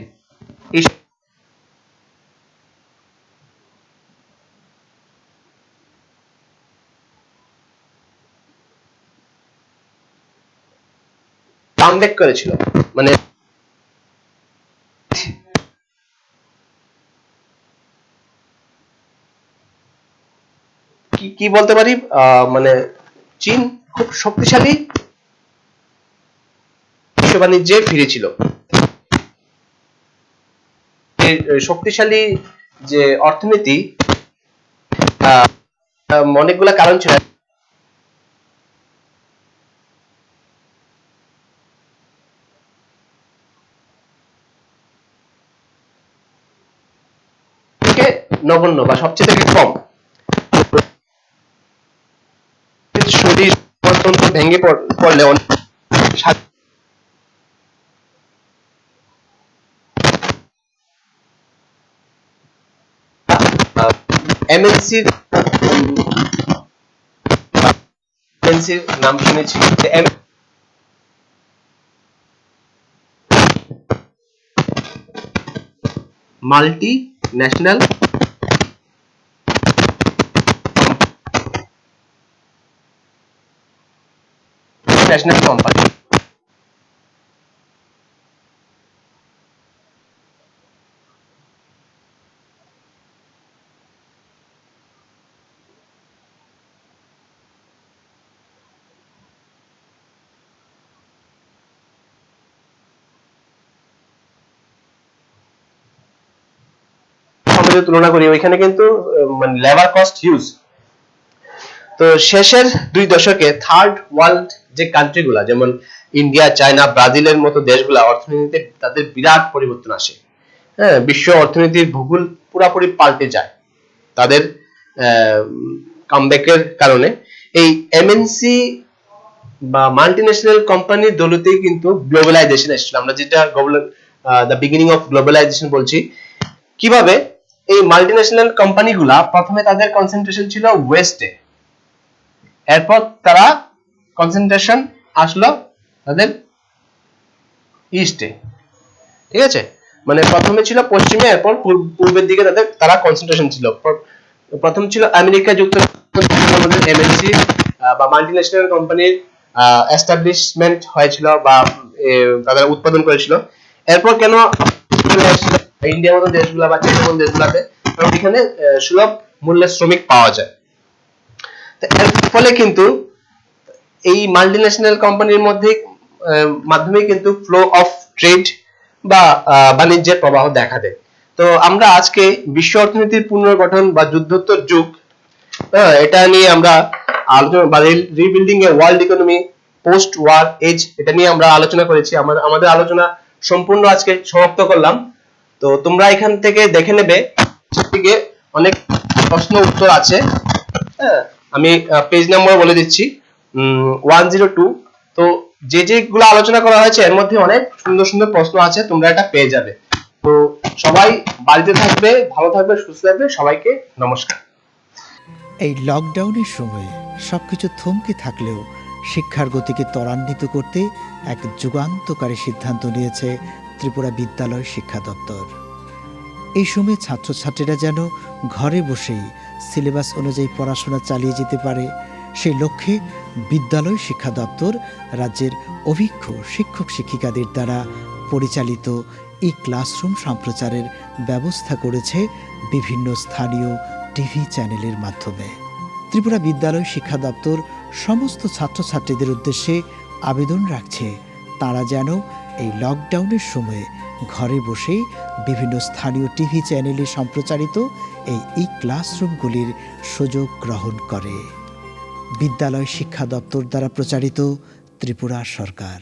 কামব্যাক করেছিল। মানে কি বলতে পারি, মানে চীন খুব শক্তিশালী বিশ্ব বাণিজ্যে ফিরেছিল। শক্তিশালী যে অর্থনীতি অনেকগুলা কারণ ছিল। নগণ্য বা সবচেয়ে কম শরীর ভেঙে পড়লে এমএনসির নাম শুনেছি, মাল্টি ন্যাশনাল কোম্পানি। তুলনা করি ওইখানে কিন্তু মানে লেবার কস্ট হিউজ। তো শেষের 2 দশকে থার্ড ওয়ার্ল্ড যে কান্ট্রিগুলা যেমন ইন্ডিয়া, চায়না, ব্রাজিলের মতো দেশগুলা অর্থনীতিতে তাদের বিরাট পরিবর্তন আসে। হ্যাঁ, বিশ্ব অর্থনীতির ভূগোল পুরোপুরি পাল্টে যায় তাদের কামব্যাকের কারণে। এই এমএনসি বা মাল্টিন্যাশনাল কোম্পানির দৌলতেই কিন্তু গ্লোবালাইজেশন এসেছিল। আমরা যেটা দ্য বিগিনিং অফ গ্লোবালাইজেশন বলছি, কিভাবে এই মাল্টিন্যাশনাল কোম্পানিগুলা প্রথমে তাদের কনসেন্ট্রেশন ছিল ওয়েস্টে, এরপর তারা কনসেন্ট্রেশন আসলো তাদের ইস্টে, ঠিক আছে? মানে প্রথমে ছিল পশ্চিমে, এরপর পূর্বের দিকে তারা কনসেন্ট্রেশন ছিল। প্রথম ছিল আমেরিকা যুক্তরাষ্ট্র, এমএনসি বা মাল্টিন্যাশনাল কোম্পানির এস্টাবলিশমেন্ট হয়েছিল বা তারা উৎপাদন করেছিল। এরপর কেন ইন্ডিয়ার মতো দেশগুলা বা চাইনার মতো দেশগুলাতে, কারণ এখানে সুলভ মূল্যে শ্রমিক পাওয়া যায়। এর ফলে কিন্তু এই মাল্টিন্যাশনাল কোম্পানির মধ্যে মাধ্যমে কিন্তু ফ্লো অফ ট্রেড বা বাণিজ্যের প্রবাহ দেখা দেয়। তো আমরা আজকে বিশ্ব অর্থনীতির পুনর্গঠন বা যুদ্ধোত্তর যুগ, এটা নিয়ে আমরা আলোচনা বা rebuilding a world economy post war age, এটা নিয়ে আমরা আলোচনা করেছি। আমাদের আলোচনা সম্পূর্ণ আজকে সমাপ্ত করলাম। তো তোমরা এখান থেকে দেখে নেবে, থেকে অনেক প্রশ্ন উত্তর আছে। আমি পেজ নাম্বার বলে দিচ্ছি, 102। তো যেগুলো আলোচনা করা হয়েছে এর মধ্যে অনেক সুন্দর সুন্দর প্রশ্ন আছে, তোমরা এটা পেয়ে যাবে। তো সবাই বাড়িতে থাকবে, ভালো থাকবে, সুস্থ থাকবে। সবাইকে নমস্কার। এই লকডাউনের সময়ে সবকিছু থমকে থাকলেও শিক্ষার গতিকে ত্বরান্বিত করতে এক যুগান্তকারী সিদ্ধান্ত নিয়েছে ত্রিপুরা বিদ্যালয় শিক্ষা দপ্তর। এই সময়ে ছাত্রছাত্রীরা যেন ঘরে বসেই সিলেবাস অনুযায়ী পড়াশোনা চালিয়ে যেতে পারে, সেই লক্ষ্যে বিদ্যালয় শিক্ষা দপ্তর রাজ্যের অভিজ্ঞ শিক্ষক শিক্ষিকাদের দ্বারা পরিচালিত ই ক্লাসরুম সম্প্রচারের ব্যবস্থা করেছে বিভিন্ন স্থানীয় টিভি চ্যানেলের মাধ্যমে। ত্রিপুরা বিদ্যালয় শিক্ষা দপ্তর সমস্ত ছাত্রছাত্রীদের উদ্দেশ্যে আবেদন রাখছে, তারা যেন এই লকডাউনের সময়ে ঘরে বসেই বিভিন্ন স্থানীয় টিভি চ্যানেলে সম্প্রচারিত এই ই ক্লাসরুমগুলির সুযোগ গ্রহণ করে। বিদ্যালয় শিক্ষা দপ্তর দ্বারা প্রচারিত, ত্রিপুরা সরকার।